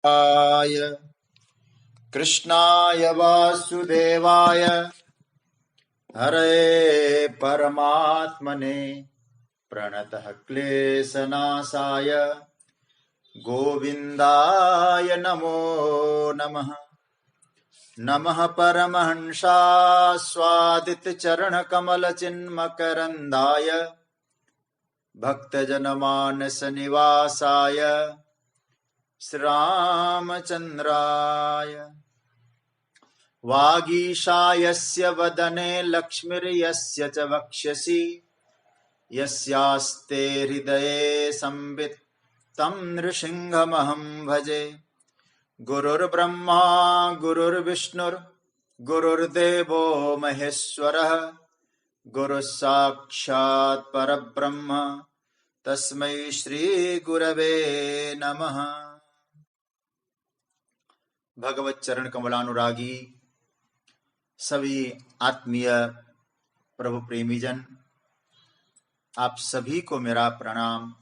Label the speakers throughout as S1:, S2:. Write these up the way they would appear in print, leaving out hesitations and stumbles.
S1: आय कृष्णाय वासुदेवाय हरे परमात्मने प्रणतः क्लेशनाशाय गोविन्दाय नमो नमः। नमः परमहंसास्वादितचरणकमलचिन्मकरन्दाय भक्तजनमानसनिवासाय श्रीरामचन्द्राय। वागीशायस्य वदने लक्ष्मीर्यस्य च वक्ष्यसि यस्यास्ते हृदये संवित् तं नृसिंहमहं भजे। गुरुर्ब्रह्मा गुरुर्विष्णुर्गुरुर्देवो महेश्वरः गुरुः साक्षात् परब्रह्म तस्मै श्री गुरवे नमः। भगवत चरण कमलानुरागी सभी आत्मीय प्रभु प्रेमीजन, आप सभी को मेरा प्रणाम,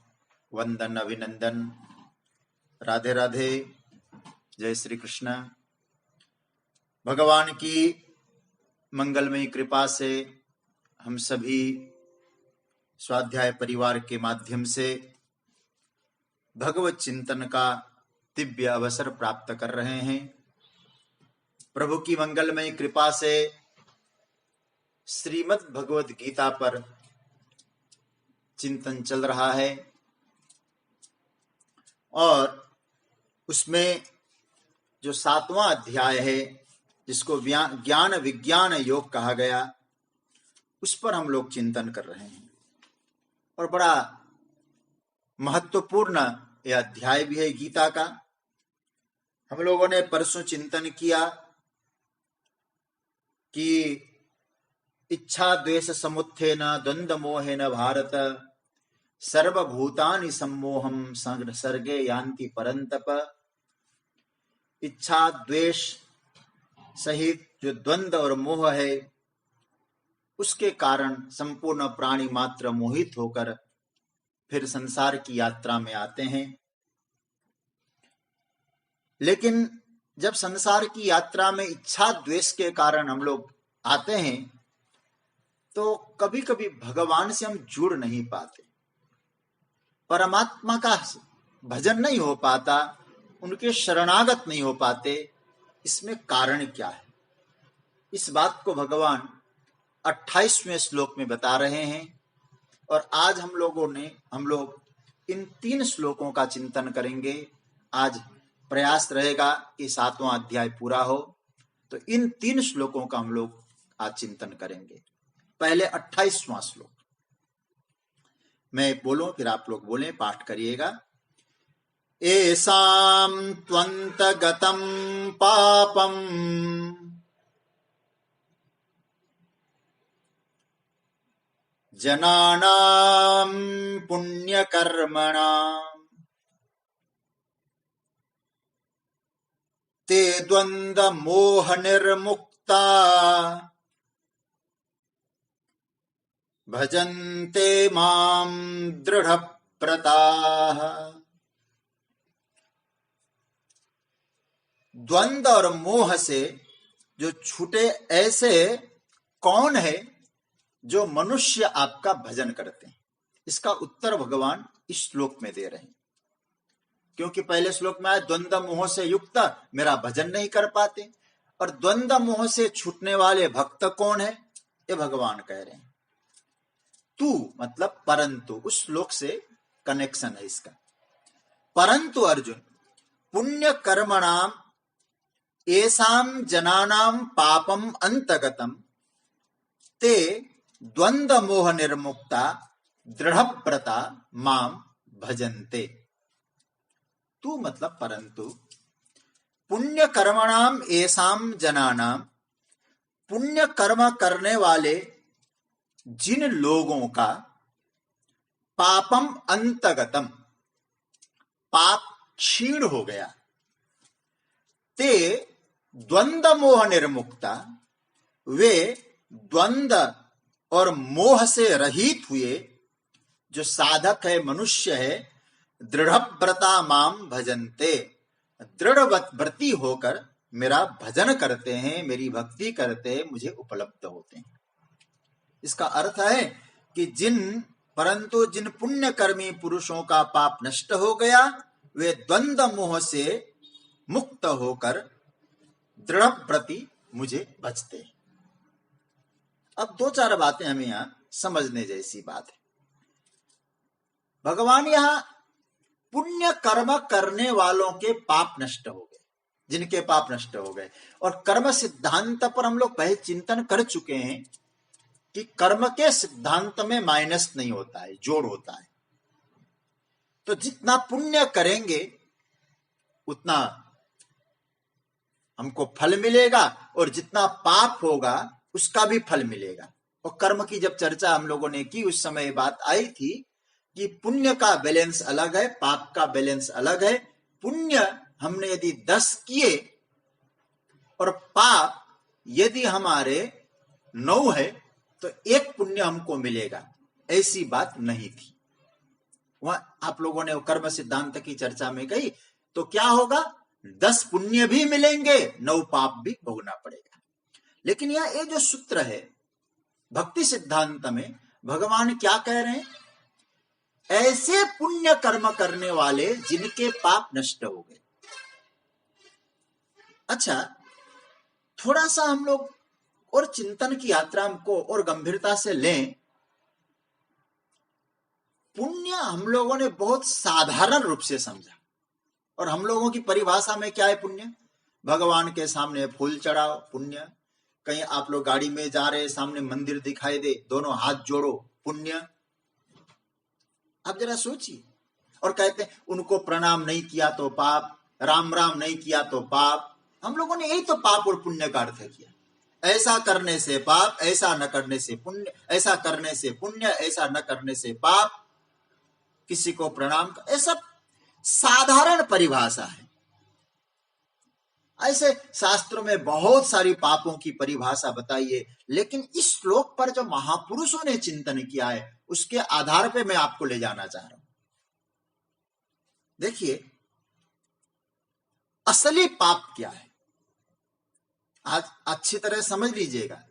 S1: वंदन, अभिनंदन, राधे राधे, जय श्री कृष्ण। भगवान की मंगलमयी कृपा से हम सभी स्वाध्याय परिवार के माध्यम से भगवत चिंतन का दिव्य अवसर प्राप्त कर रहे हैं। प्रभु की मंगलमयी कृपा से श्रीमद् भगवद गीता पर चिंतन चल रहा है और उसमें जो 7वां अध्याय है, जिसको ज्ञान विज्ञान योग कहा गया, उस पर हम लोग चिंतन कर रहे हैं। और बड़ा महत्वपूर्ण यह अध्याय भी है गीता का। हम लोगों ने परसों चिंतन किया कि इच्छा द्वेष समुत्थेन द्वंद्व मोहेन भारत सर्वभूतानि सम्मोहं सर्गे यान्ति परंतप। इच्छा द्वेष सहित जो द्वंद्व और मोह है, उसके कारण संपूर्ण प्राणी मात्र मोहित होकर फिर संसार की यात्रा में आते हैं। लेकिन जब संसार की यात्रा में इच्छा द्वेष के कारण हम लोग आते हैं तो कभी कभी भगवान से हम जुड़ नहीं पाते, परमात्मा का भजन नहीं हो पाता, उनके शरणागत नहीं हो पाते। इसमें कारण क्या है? इस बात को भगवान 28वें श्लोक में बता रहे हैं और आज हम लोग इन 3 श्लोकों का चिंतन करेंगे। आज प्रयास रहेगा कि 7वां अध्याय पूरा हो, तो इन 3 श्लोकों का हम लोग आज चिंतन करेंगे। पहले 28वां श्लोक मैं बोलूं, फिर आप लोग बोलें, पाठ करिएगा। एसाम त्वन्तगतं पापम जनानां पुण्यकर्मणां ते द्वन्द्व मोह निर्मुक्ता भजन्ते मां दृढ़व्रताः। द्वंद्व और मोह से जो छूटे ऐसे कौन है जो मनुष्य आपका भजन करते हैं? इसका उत्तर भगवान इस श्लोक में दे रहे हैं। क्योंकि पहले श्लोक में आया द्वंद्व मोह से युक्त मेरा भजन नहीं कर पाते, और द्वंद्व मोह से छूटने वाले भक्त कौन है, ये भगवान कह रहे हैं। तू मतलब परंतु, उस श्लोक से कनेक्शन है इसका। परंतु अर्जुन पुण्य कर्मणाम एसाम जनानाम पापम अंतगतम ते द्वंद्व मोह निर्मुक्ता दृढ़व्रता माम भजन्ते। तू मतलब परंतु पुण्य कर्मणाम एसाम जनानाम, पुण्य कर्म करने वाले जिन लोगों का पापम अंतगतम, पाप क्षीण हो गया, ते द्वंद्व मोह निर्मुक्ता, वे द्वंद्व और मोह से रहित हुए जो साधक है, मनुष्य है, दृढ़व्रता माम भजन्ते, दृढ़ व्रती होकर मेरा भजन करते हैं, मेरी भक्ति करते हैं, मुझे उपलब्ध होते हैं। इसका अर्थ है कि परंतु जिन पुण्य कर्मी पुरुषों का पाप नष्ट हो गया, वे द्वंद्व मोह से मुक्त होकर दृढ़ व्रती मुझे भजते हैं। अब दो चार बातें हमें यहां समझने जैसी बात है। भगवान यहां पुण्य कर्म करने वालों के पाप नष्ट हो गए, जिनके पाप नष्ट हो गए, और कर्म सिद्धांत पर हम लोग पहले चिंतन कर चुके हैं कि कर्म के सिद्धांत में माइनस नहीं होता है, जोड़ होता है। तो जितना पुण्य करेंगे उतना हमको फल मिलेगा, और जितना पाप होगा उसका भी फल मिलेगा। और कर्म की जब चर्चा हम लोगों ने की, उस समय बात आई थी कि पुण्य का बैलेंस अलग है, पाप का बैलेंस अलग है। पुण्य हमने यदि 10 किए और पाप यदि हमारे 9 है तो 1 पुण्य हमको मिलेगा, ऐसी बात नहीं थी। वह आप लोगों ने कर्म सिद्धांत की चर्चा में कही, तो क्या होगा, 10 पुण्य भी मिलेंगे, 9 पाप भी भोगना पड़ेगा। लेकिन यह ये जो सूत्र है भक्ति सिद्धांत में, भगवान क्या कह रहे हैं, ऐसे पुण्य कर्म करने वाले जिनके पाप नष्ट हो गए। अच्छा, थोड़ा सा हम लोग और चिंतन की यात्रा को और गंभीरता से लें। पुण्य हम लोगों ने बहुत साधारण रूप से समझा, और हम लोगों की परिभाषा में क्या है पुण्य, भगवान के सामने फूल चढ़ाओ पुण्य, कहीं आप लोग गाड़ी में जा रहे, सामने मंदिर दिखाई दे, दोनों हाथ जोड़ो पुण्य। आप जरा सोचिए। और कहते हैं उनको प्रणाम नहीं किया तो पाप, राम राम नहीं किया तो पाप। हम लोगों ने यही तो पाप और पुण्य का अर्थ किया। ऐसा करने से पाप, ऐसा न करने से पुण्य, ऐसा करने से पुण्य, ऐसा न करने से पाप, किसी को प्रणाम, ऐसा साधारण परिभाषा है। ऐसे शास्त्रों में बहुत सारी पापों की परिभाषा बताई है, लेकिन इस श्लोक पर जो महापुरुषों ने चिंतन किया है उसके आधार पे मैं आपको ले जाना चाह रहा हूं। देखिए, असली पाप क्या है, आज अच्छी तरह समझ लीजिएगा।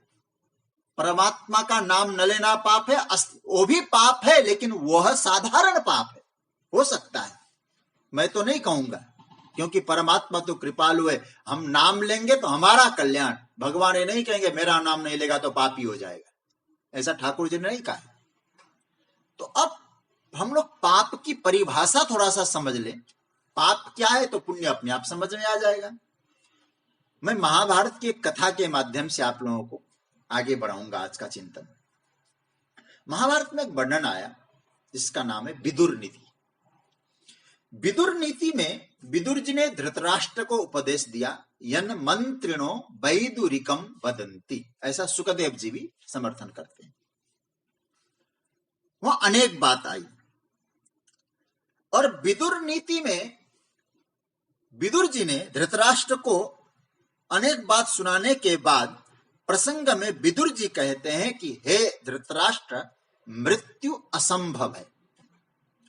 S1: परमात्मा का नाम न लेना पाप है, वो भी पाप है, लेकिन वह साधारण पाप है। हो सकता है, मैं तो नहीं कहूंगा, क्योंकि परमात्मा तो कृपालु है। हम नाम लेंगे तो हमारा कल्याण, भगवान ये नहीं कहेंगे मेरा नाम नहीं लेगा तो पापी हो जाएगा, ऐसा ठाकुर जी ने नहीं कहा। तो अब हम लोग पाप की परिभाषा थोड़ा सा समझ लें। पाप क्या है तो पुण्य अपने आप समझ में आ जाएगा। मैं महाभारत की एक कथा के माध्यम से आप लोगों को आगे बढ़ाऊंगा आज का चिंतन। महाभारत में एक वर्णन आया जिसका नाम है विदुर नीति। विदुर नीति में विदुर जी ने धृतराष्ट्र को उपदेश दिया, यन मंत्रिणो वैदुरिकम वदंती, ऐसा सुखदेव जी भी समर्थन करते हैं। वह अनेक बात आई, और विदुर नीति में विदुर जी ने धृतराष्ट्र को अनेक बात सुनाने के बाद प्रसंग में विदुर जी कहते हैं कि हे धृतराष्ट्र, मृत्यु असंभव है,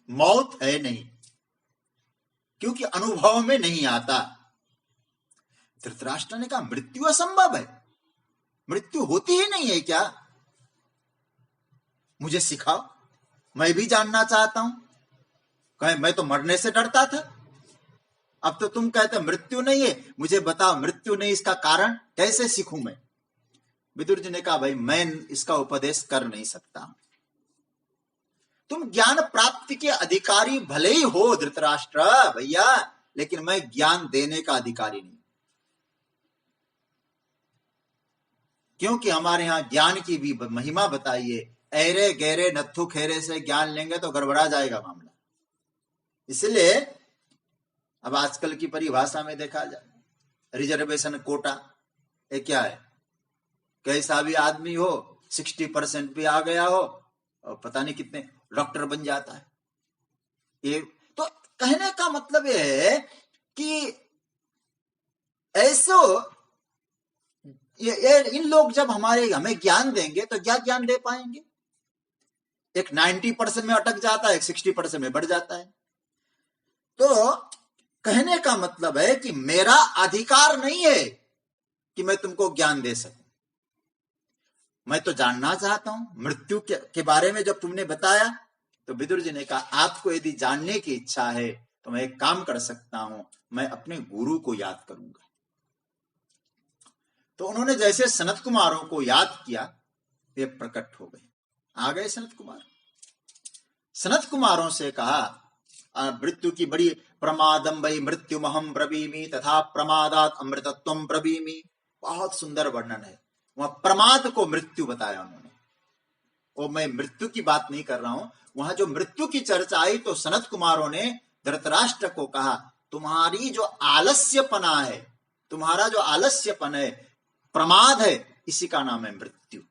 S1: मौत है नहीं, क्योंकि अनुभव में नहीं आता। धृतराष्ट्र ने कहा मृत्यु असंभव है, मृत्यु होती ही नहीं है क्या, मुझे सिखाओ, मैं भी जानना चाहता हूं। कहे मैं तो मरने से डरता था, अब तो तुम कहते मृत्यु नहीं है, मुझे बताओ मृत्यु नहीं, इसका कारण कैसे सीखूं मैं। विदुर जी ने कहा भाई मैं इसका उपदेश कर नहीं सकता, तुम ज्ञान प्राप्ति के अधिकारी भले ही हो धृतराष्ट्र भैया, लेकिन मैं ज्ञान देने का अधिकारी नहीं, क्योंकि हमारे यहां ज्ञान की भी महिमा बताई है। ऐरे गहरे नत्थु खेरे से ज्ञान लेंगे तो गड़बड़ा जाएगा मामला। इसलिए अब आजकल की परिभाषा में देखा जाए, रिजर्वेशन कोटा ये क्या है, कैसा भी आदमी हो 60% भी आ गया हो और पता नहीं कितने डॉक्टर बन जाता है। ये तो कहने का मतलब ये है कि ऐसो ये इन लोग जब हमें ज्ञान देंगे तो क्या ज्ञान दे पाएंगे। एक 90% में अटक जाता है, एक 60% में बढ़ जाता है। तो कहने का मतलब है कि मेरा अधिकार नहीं है कि मैं तुमको ज्ञान दे सकूं। मैं तो जानना चाहता हूं मृत्यु के बारे में। जब तुमने बताया तो विदुर जी ने कहा, आपको यदि जानने की इच्छा है तो मैं एक काम कर सकता हूं, मैं अपने गुरु को याद करूंगा। तो उन्होंने जैसे सनत कुमारों को याद किया, वे प्रकट हो गए, आ गए सनत कुमार। सनत कुमारों से कहा, मृत्यु की बड़ी प्रमादम वै मृत्युमहम ब्रवीमि तथा प्रमादात अमृतत्वम ब्रवीमि। बहुत सुंदर वर्णन है। वहां प्रमाद को मृत्यु बताया उन्होंने। और मैं मृत्यु की बात नहीं कर रहा हूं, वहां जो मृत्यु की चर्चा आई तो सनत कुमारों ने धृतराष्ट्र को कहा, तुम्हारी जो आलस्यपना है, तुम्हारा जो आलस्यपन है, प्रमाद है, इसी का नाम है मृत्यु।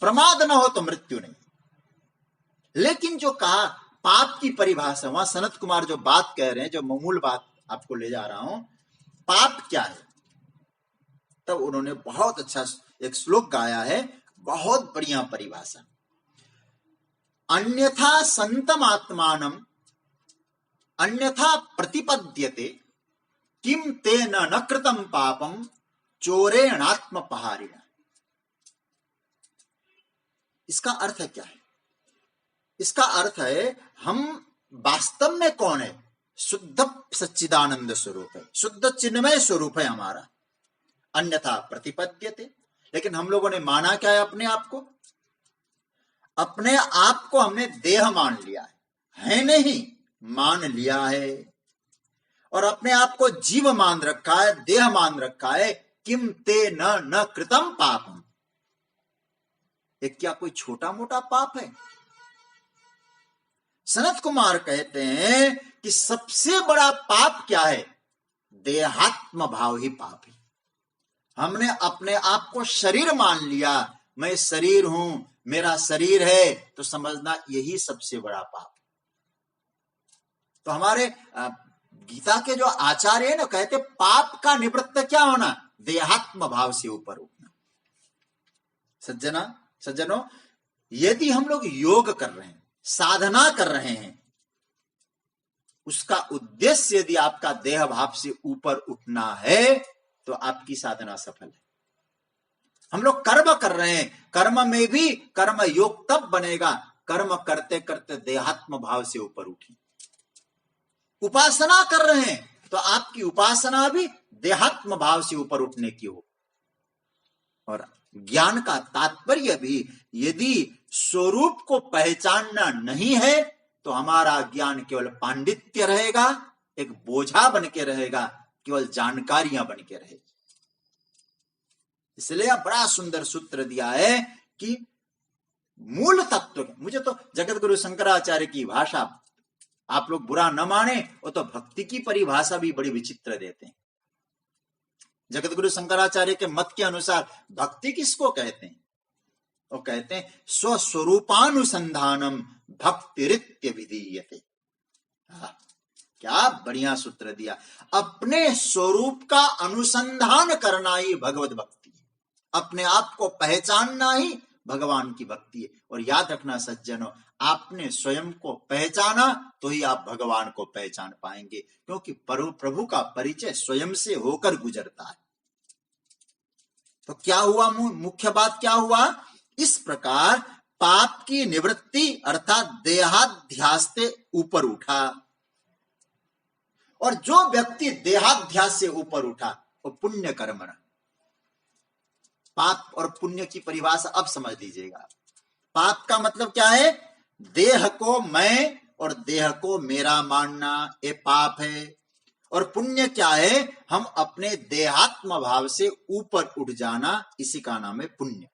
S1: प्रमाद न हो तो मृत्यु नहीं। लेकिन जो कहा पाप की परिभाषा, वहां सनत कुमार जो बात कह रहे हैं, जो मूल बात आपको ले जा रहा हूं, पाप क्या है, तब उन्होंने बहुत अच्छा एक श्लोक गाया है, बहुत बढ़िया परिभाषा। अन्यथा संतम आत्मानम अन्यथा प्रतिपद्यते किम तेन न कृतम पापम चोरेणात्मपहारिण। इसका अर्थ है क्या है? इसका अर्थ है हम वास्तव में कौन है? शुद्ध सच्चिदानंद स्वरूप है, शुद्ध चिन्मय स्वरूप है हमारा। अन्यथा प्रतिपद्यते, लेकिन हम लोगों ने माना क्या है? अपने आप को, अपने आप को हमने देह मान लिया है नहीं, मान लिया है। और अपने आप को जीव मान रखा है, देह मान रखा है। किम ते न कृतम पापम, ये क्या कोई छोटा मोटा पाप है? सनत कुमार कहते हैं कि सबसे बड़ा पाप क्या है? देहात्म भाव ही पाप है। हमने अपने आप को शरीर मान लिया, मैं शरीर हूं, मेरा शरीर है, तो समझना यही सबसे बड़ा पाप। तो हमारे गीता के जो आचार्य है ना, कहते पाप का निवृत्त क्या होना? देहात्म भाव से ऊपर उठना। सज्जनों, यदि हम लोग योग कर रहे हैं, साधना कर रहे हैं, उसका उद्देश्य यदि आपका देह भाव से ऊपर उठना है तो आपकी साधना सफल है। हम लोग कर्म कर रहे हैं, कर्म में भी कर्म योग तब बनेगा, कर्म करते करते देहात्म भाव से ऊपर उठी। उपासना कर रहे हैं तो आपकी उपासना भी देहात्म भाव से ऊपर उठने की हो। और ज्ञान का तात्पर्य भी, यदि स्वरूप को पहचानना नहीं है तो हमारा ज्ञान केवल पांडित्य रहेगा, एक बोझा बन के रहेगा, केवल जानकारियां बन के रहेगी। इसलिए बड़ा सुंदर सूत्र दिया है कि मूल तत्व, मुझे तो जगत गुरु शंकराचार्य की भाषा, आप लोग बुरा न माने, वो तो भक्ति की परिभाषा भी बड़ी विचित्र देते हैं। जगत गुरु शंकराचार्य के मत के अनुसार भक्ति किसको कहते हैं? वो कहते हैं स्वस्वरूपानुसंधानम भक्तिरित्य विधीयते। क्या बढ़िया सूत्र दिया। अपने स्वरूप का अनुसंधान करना ही भगवत भक्ति है, अपने आप को पहचानना ही भगवान की भक्ति है। और याद रखना सज्जनों, आपने स्वयं को पहचाना तो ही आप भगवान को पहचान पाएंगे, क्योंकि प्रभु का परिचय स्वयं से होकर गुजरता है। तो क्या हुआ? मुख्य बात क्या हुआ? इस प्रकार पाप की निवृत्ति अर्थात देहाध्यास से ऊपर उठा। और जो व्यक्ति देहाध्यास से ऊपर उठा वो पुण्य कर्मण। पाप और पुण्य की परिभाषा अब समझ लीजिएगा। पाप का मतलब क्या है? देह को मैं और देह को मेरा मानना, ये पाप है। और पुण्य क्या है? हम अपने देहात्म भाव से ऊपर उठ जाना, इसी का नाम है पुण्य।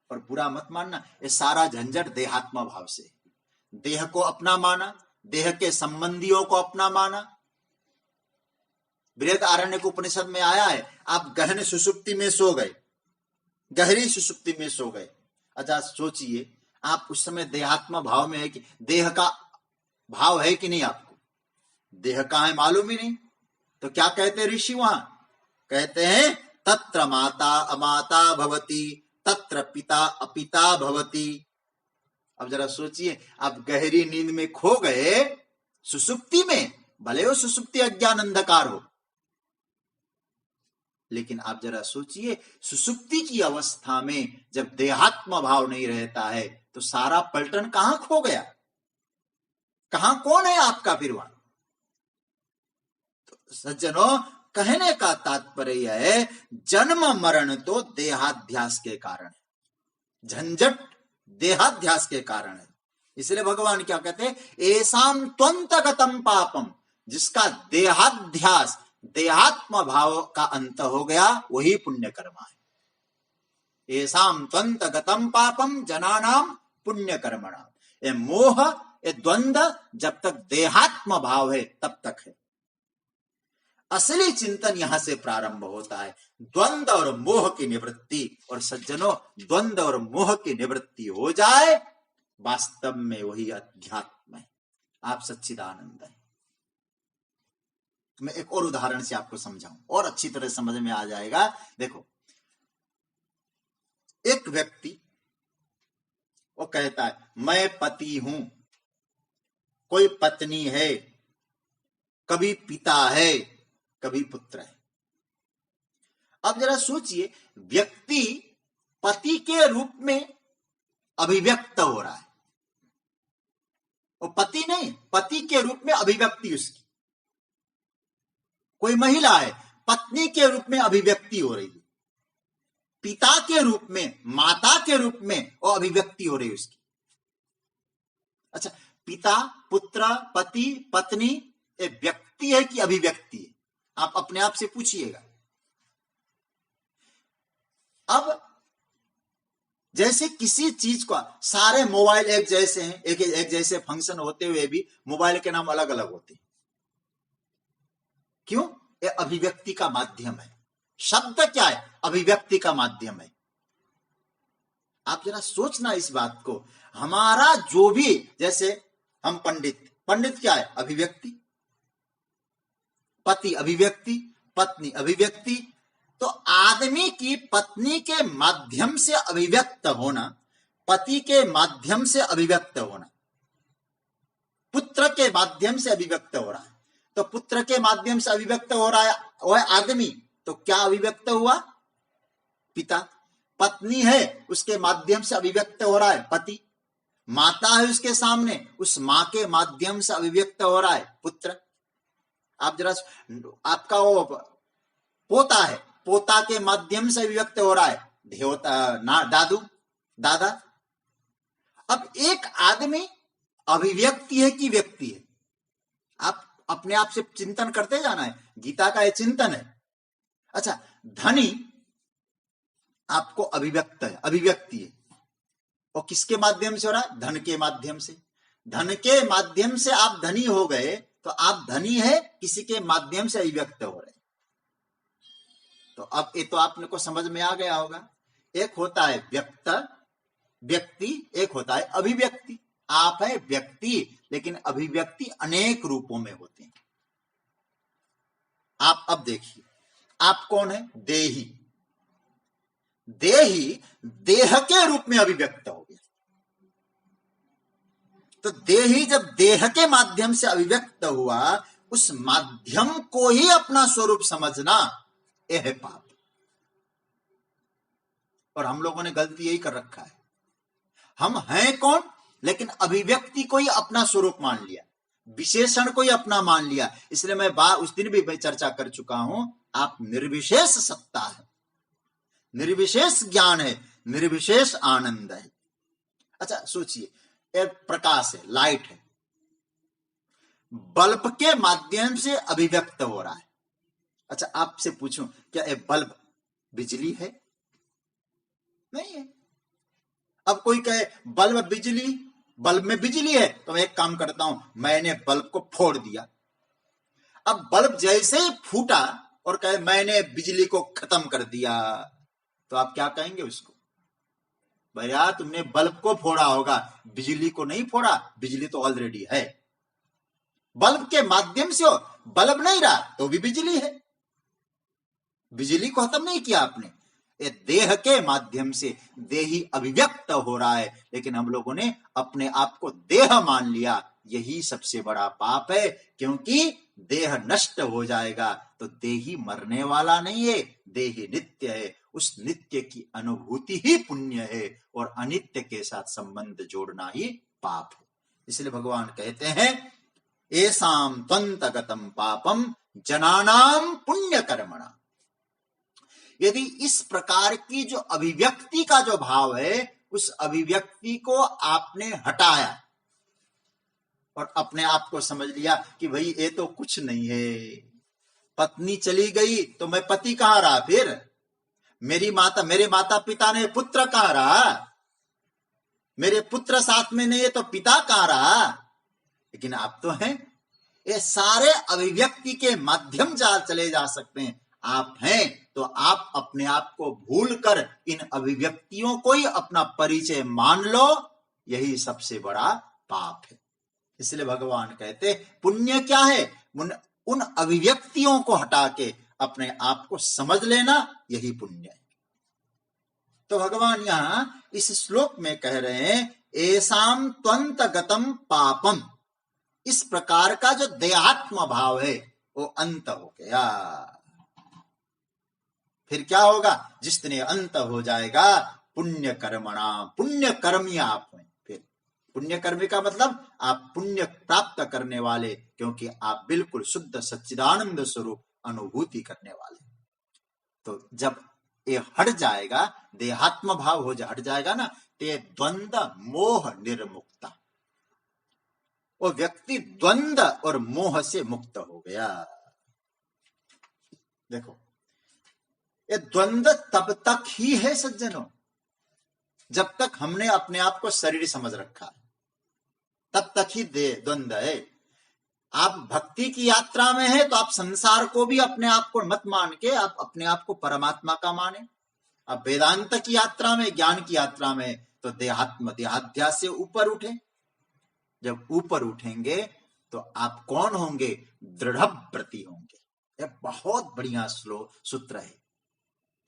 S1: और बुरा मत मानना, ये सारा झंझट देहात्म भाव से। देह को अपना माना, देह के संबंधियों को अपना माना। बृहदारण्यक उपनिषद में आया है, आप गहन सुषुप्ति में सो गए, गहरी सुषुप्ति में सो गए। अच्छा सोचिए, आप उस समय देहात्म भाव में है कि देह का भाव है कि नहीं? आपको देह कहाँ है मालूम ही नहीं। तो क्या कहते हैं ऋषि वहां? कहते हैं तत्र माता अमाता भवति, तत्र पिता अपिता भवति। अब जरा सोचिए, आप गहरी नींद में खो गए, सुसुप्ति में भले हो सुसुप्ति अज्ञान अंधकार हो, लेकिन आप जरा सोचिए, सुसुप्ति की अवस्था में जब देहात्म भाव नहीं रहता है तो सारा पलटन कहां खो गया, कहां कौन है आपका फिर वहां। तो सज्जनों, कहने का तात्पर्य है जन्म मरण तो देहाध्यास के कारण है, झंझट देहाध्यास के कारण है। इसलिए भगवान क्या कहते हैं, एसाम त्वंतगतम पापम, जिसका देहाध्यास देहात्म भाव का अंत हो गया वही पुण्य कर्मा है। एसाम त्वंतगतम पापम जनानाम पुण्य कर्मणाम। ये मोह, ये द्वंद्व जब तक देहात्म भाव है तब तक है। असली चिंतन यहां से प्रारंभ होता है, द्वंद्व और मोह की निवृत्ति। और सज्जनों, द्वंद्व और मोह की निवृत्ति हो जाए, वास्तव में वही अध्यात्म है, आप सच्चिदानंद है। मैं एक और उदाहरण से आपको समझाऊं और अच्छी तरह समझ में आ जाएगा। देखो, एक व्यक्ति वो कहता है मैं पति हूं, कोई पत्नी है, कभी पिता है, कभी पुत्र है। अब जरा सोचिए, व्यक्ति पति के रूप में अभिव्यक्त हो रहा है, वो पति नहीं, पति के रूप में अभिव्यक्ति उसकी। कोई महिला है, पत्नी के रूप में अभिव्यक्ति हो रही है, पिता के रूप में, माता के रूप में वो अभिव्यक्ति हो रही है उसकी। अच्छा, पिता, पुत्र, पति, पत्नी, ये व्यक्ति है कि अभिव्यक्ति है? आप अपने आप से पूछिएगा। अब जैसे किसी चीज का, सारे मोबाइल एक जैसे हैं, एक जैसे फंक्शन होते हुए भी मोबाइल के नाम अलग अलग होते हैं। क्यों? ये अभिव्यक्ति का माध्यम है। शब्द क्या है? अभिव्यक्ति का माध्यम है। आप जरा सोचना इस बात को। हमारा जो भी, जैसे हम पंडित क्या है? अभिव्यक्ति। पति अभिव्यक्ति, पत्नी अभिव्यक्ति। तो आदमी की पत्नी के माध्यम से अभिव्यक्त होना, पति के माध्यम से अभिव्यक्त होना, पुत्र के माध्यम से अभिव्यक्त हो रहा है। तो पुत्र के माध्यम से अभिव्यक्त हो रहा है वह आदमी, तो क्या अभिव्यक्त हुआ? पिता। पत्नी है, उसके माध्यम से अभिव्यक्त हो रहा है पति। माता है उसके सामने, उस मां के माध्यम से अभिव्यक्त हो रहा है पुत्र। आप जरा, आपका वो पोता है, पोता के माध्यम से अभिव्यक्त हो रहा है दादू, दादा। अब एक आदमी अभिव्यक्ति है कि व्यक्ति है? आप अपने आप से चिंतन करते जाना है, गीता का यह चिंतन है। अच्छा, धनी आपको अभिव्यक्त है, अभिव्यक्ति है, और किसके माध्यम से हो रहा है? धन के माध्यम से। धन के माध्यम से आप धनी हो गए, तो आप धनी है, किसी के माध्यम से अभिव्यक्त हो रहे। तो अब ये तो आपने को समझ में आ गया होगा। एक होता है व्यक्ति, एक होता है अभिव्यक्ति। आप है व्यक्ति, लेकिन अभिव्यक्ति अनेक रूपों में होते हैं। आप अब देखिए, आप कौन है? देही। देही देह के रूप में अभिव्यक्त हो गया। तो देही जब देह के माध्यम से अभिव्यक्त हुआ, उस माध्यम को ही अपना स्वरूप समझना, यह है पाप। और हम लोगों ने गलती यही कर रखा है। हम हैं कौन? लेकिन अभिव्यक्ति को ही अपना स्वरूप मान लिया, विशेषण को ही अपना मान लिया। इसलिए मैं उस दिन भी चर्चा कर चुका हूं, आप निर्विशेष सत्ता है, निर्विशेष ज्ञान है, निर्विशेष आनंद है। अच्छा सोचिए, एक प्रकाश है, लाइट है, बल्ब के माध्यम से अभिव्यक्त हो रहा है। अच्छा आपसे पूछूं, क्या ये बल्ब बिजली है? नहीं है। अब कोई कहे बल्ब बिजली, बल्ब में बिजली है, तो मैं एक काम करता हूं, मैंने बल्ब को फोड़ दिया। अब बल्ब जैसे ही फूटा और कहे मैंने बिजली को खत्म कर दिया, तो आप क्या कहेंगे उसको? भैया तुमने बल्ब को फोड़ा होगा, बिजली को नहीं फोड़ा, बिजली तो ऑलरेडी है। बल्ब के माध्यम से हो, बल्ब नहीं रहा तो भी बिजली है, बिजली को खत्म नहीं किया आपने। ये देह के माध्यम से देही अभिव्यक्त हो रहा है, लेकिन हम लोगों ने अपने आप को देह मान लिया, यही सबसे बड़ा पाप है, क्योंकि देह नष्ट हो जाएगा तो देही मरने वाला नहीं है, देही नित्य है। उस नित्य की अनुभूति ही पुण्य है और अनित्य के साथ संबंध जोड़ना ही पाप है। इसलिए भगवान कहते हैं एसाम त्वंतगतम पापम जनानाम पुण्य कर्मणा। यदि इस प्रकार की जो अभिव्यक्ति का जो भाव है, उस अभिव्यक्ति को आपने हटाया और अपने आप को समझ लिया कि भाई ये तो कुछ नहीं है, पत्नी चली गई तो मैं पति कहां रहा, फिर मेरे माता पिता ने पुत्र कहां रहा, मेरे पुत्र साथ में नहीं है तो पिता कहां रहा। लेकिन आप तो हैं, ये सारे अभिव्यक्ति के माध्यम चले जा सकते हैं। आप हैं तो आप अपने आप को भूलकर इन अभिव्यक्तियों को ही अपना परिचय मान लो, यही सबसे बड़ा पाप है। इसलिए भगवान कहते पुण्य क्या है, उन अभिव्यक्तियों को हटा के अपने आप को समझ लेना, यही पुण्य है। तो भगवान यहां इस श्लोक में कह रहे हैं एसाम त्वंतगतम पापम, इस प्रकार का जो देहात्म भाव है वो अंत हो गया। फिर क्या होगा, जिस दिन अंत हो जाएगा पुण्य कर्मणा, पुण्य कर्मी आप हैं। फिर पुण्य कर्मी का मतलब आप पुण्य प्राप्त करने वाले, क्योंकि आप बिल्कुल शुद्ध सच्चिदानंद स्वरूप अनुभूति करने वाले। तो जब ये हट जाएगा, देहात्म भाव हट जाएगा ना, तो ये द्वंद्व मोह निर्मुक्ता, वो व्यक्ति द्वंद्व और मोह से मुक्त हो गया। देखो ये द्वंद्व तब तक ही है सज्जनों, जब तक हमने अपने आप को शरीर समझ रखा है, तब तक ही द्वंद्व है। आप भक्ति की यात्रा में है तो आप संसार को भी अपने आप को मत मान के आप अपने आप को परमात्मा का माने। आप वेदांत की यात्रा में, ज्ञान की यात्रा में तो देहाध्यास से ऊपर उठे। जब ऊपर उठेंगे तो आप कौन होंगे, दृढ़व्रती होंगे। यह बहुत बढ़िया सूत्र है।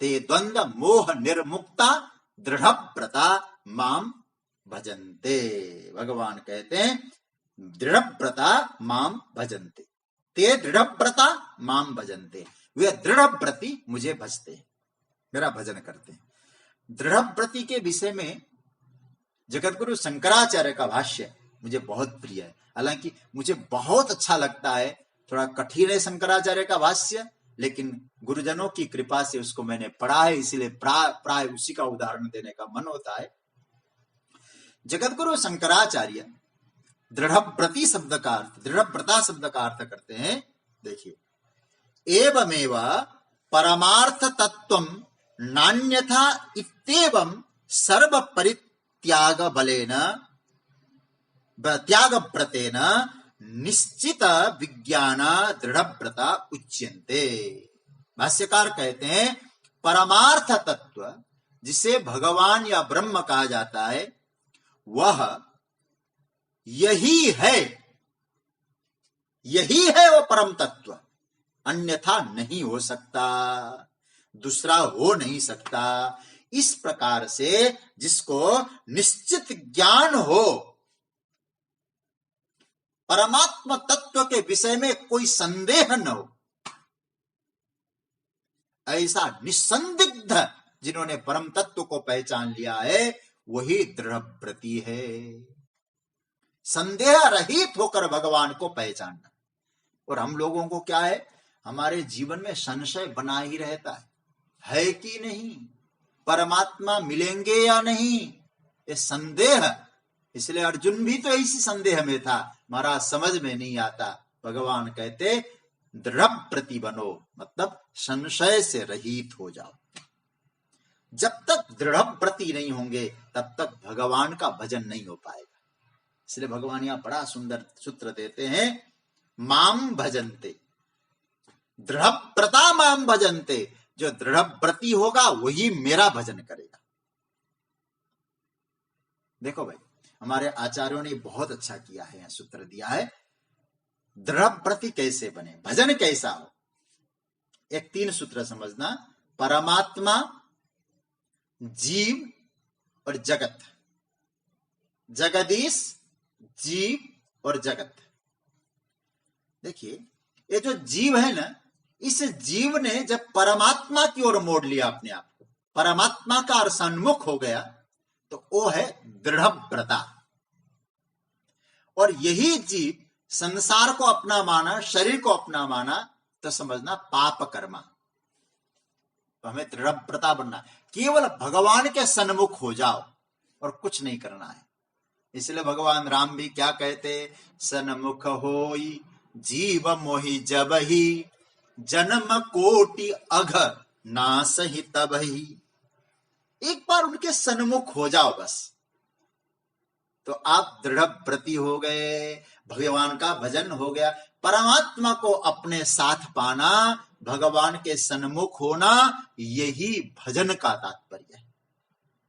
S1: ते द्वंद्व मोह निर्मुक्ता दृढ़व्रता माम भजन्ते। भगवान कहते हैं दृढ़व्रता माम भजन्ते, ते दृढ़व्रता माम भजन्ते, वे दृढ़व्रती मुझे भजते, मेरा भजन करते हैं। दृढ़व्रती के विषय में जगतगुरु शंकराचार्य का भाष्य मुझे बहुत प्रिय है। हालांकि मुझे बहुत अच्छा लगता है, थोड़ा कठिन है शंकराचार्य का भाष्य, लेकिन गुरुजनों की कृपा से उसको मैंने पढ़ा है, इसीलिए प्राय उसी का उदाहरण देने का मन होता है। जगतगुरु शंकराचार्य दृढ़व्रती शब्द का अर्थ, दृढ़व्रता शब्द का अर्थ करते हैं। देखिए एवमेव परमार्थ तत्वम नान्यथा इत्येवं सर्व परित्याग बलेन त्यागव्रतेन निश्चित विज्ञान दृढ़व्रता उच्यन्ते। भाष्यकार कहते हैं परमार्थ तत्व जिसे भगवान या ब्रह्म कहा जाता है, वह यही है, यही है वो परम तत्व, अन्यथा नहीं हो सकता, दूसरा हो नहीं सकता। इस प्रकार से जिसको निश्चित ज्ञान हो, परमात्मा तत्व के विषय में कोई संदेह न हो, ऐसा निसंदिग्ध जिन्होंने परम तत्व को पहचान लिया है, वही दृढ़व्रती है। संदेह रहित होकर भगवान को पहचानना। और हम लोगों को क्या है, हमारे जीवन में संशय बना ही रहता है कि नहीं, परमात्मा मिलेंगे या नहीं, ये संदेह। इसलिए अर्जुन भी तो इसी संदेह में था, महाराज समझ में नहीं आता। भगवान कहते दृढ़व्रती बनो, मतलब संशय से रहित हो जाओ। जब तक दृढ़व्रती नहीं होंगे तब तक भगवान का भजन नहीं हो पाएगा। इसलिए भगवान यहां बड़ा सुंदर सूत्र देते हैं, माम भजन्ते, दृढ़व्रता माम भजन्ते। जो दृढ़व्रती होगा वही मेरा भजन करेगा। देखो भाई, हमारे आचार्यों ने बहुत अच्छा किया है, यहां सूत्र दिया है दृढ़व्रती कैसे बने, भजन कैसा हो। एक 3 सूत्र समझना, परमात्मा, जीव और जगत, जगदीश, जीव और जगत। देखिए, ये जो जीव है ना, इस जीव ने जब परमात्मा की ओर मोड़ लिया अपने आप को, परमात्मा का और सन्मुख हो गया, तो वो है दृढ़व्रता। और यही जीव संसार को अपना माना, शरीर को अपना माना, तो समझना पाप कर्मा। तो हमें दृढ़व्रता बनना, केवल भगवान के सन्मुख हो जाओ और कुछ नहीं करना है। इसलिए भगवान राम भी क्या कहते, सन्मुख होई जीव मोहि जबहि, जन्म कोटि अघ नासहि तबहि। एक बार उनके सन्मुख हो जाओ बस, तो आप दृढ़व्रती हो गए, भगवान का भजन हो गया। परमात्मा को अपने साथ पाना, भगवान के सन्मुख होना, यही भजन का तात्पर्य है।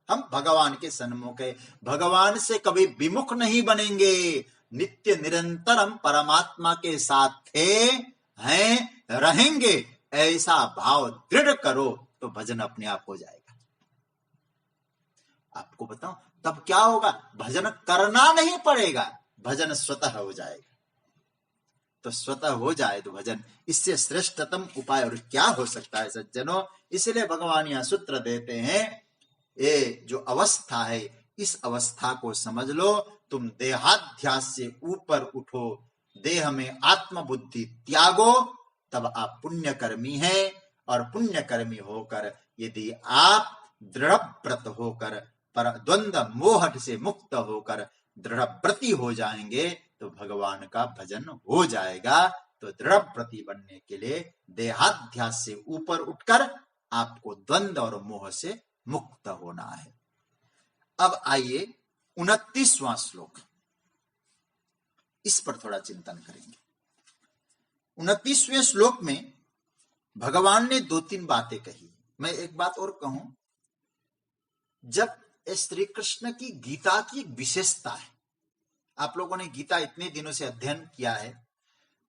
S1: हम भगवान के सन्मुख है, भगवान से कभी विमुख नहीं बनेंगे। नित्य निरंतर हम परमात्मा के साथ थे, हैं, रहेंगे, ऐसा भाव दृढ़ करो तो भजन अपने आप हो जाएगा। आपको बताऊं तब क्या होगा, भजन करना नहीं पड़ेगा, भजन स्वतः हो जाएगा। तो स्वतः हो जाए तो भजन, इससे श्रेष्ठतम उपाय और क्या हो सकता है सज्जनों। इसलिए भगवान यहां सूत्र देते हैं, ये जो अवस्था है, इस अवस्था को समझ लो, तुम देहाध्यास से ऊपर उठो, देह में आत्मबुद्धि त्यागो, तब आप पुण्यकर्मी हैं। और पुण्यकर्मी होकर यदि आप दृढ़व्रत होकर, पर द्वंद्व मोहट से मुक्त होकर दृढ़व्रती हो जाएंगे, तो भगवान का भजन हो जाएगा। तो दृढ़व्रती बनने के लिए देहाध्यास से ऊपर उठकर आपको द्वंद्व और मोह से मुक्त होना है। अब आइए 29वां श्लोक, इस पर थोड़ा चिंतन करेंगे। 29वें श्लोक में भगवान ने 2-3 बातें कही। मैं एक बात और कहूं, जब श्री कृष्ण की गीता की विशेषता है, आप लोगों ने गीता इतने दिनों से अध्ययन किया है,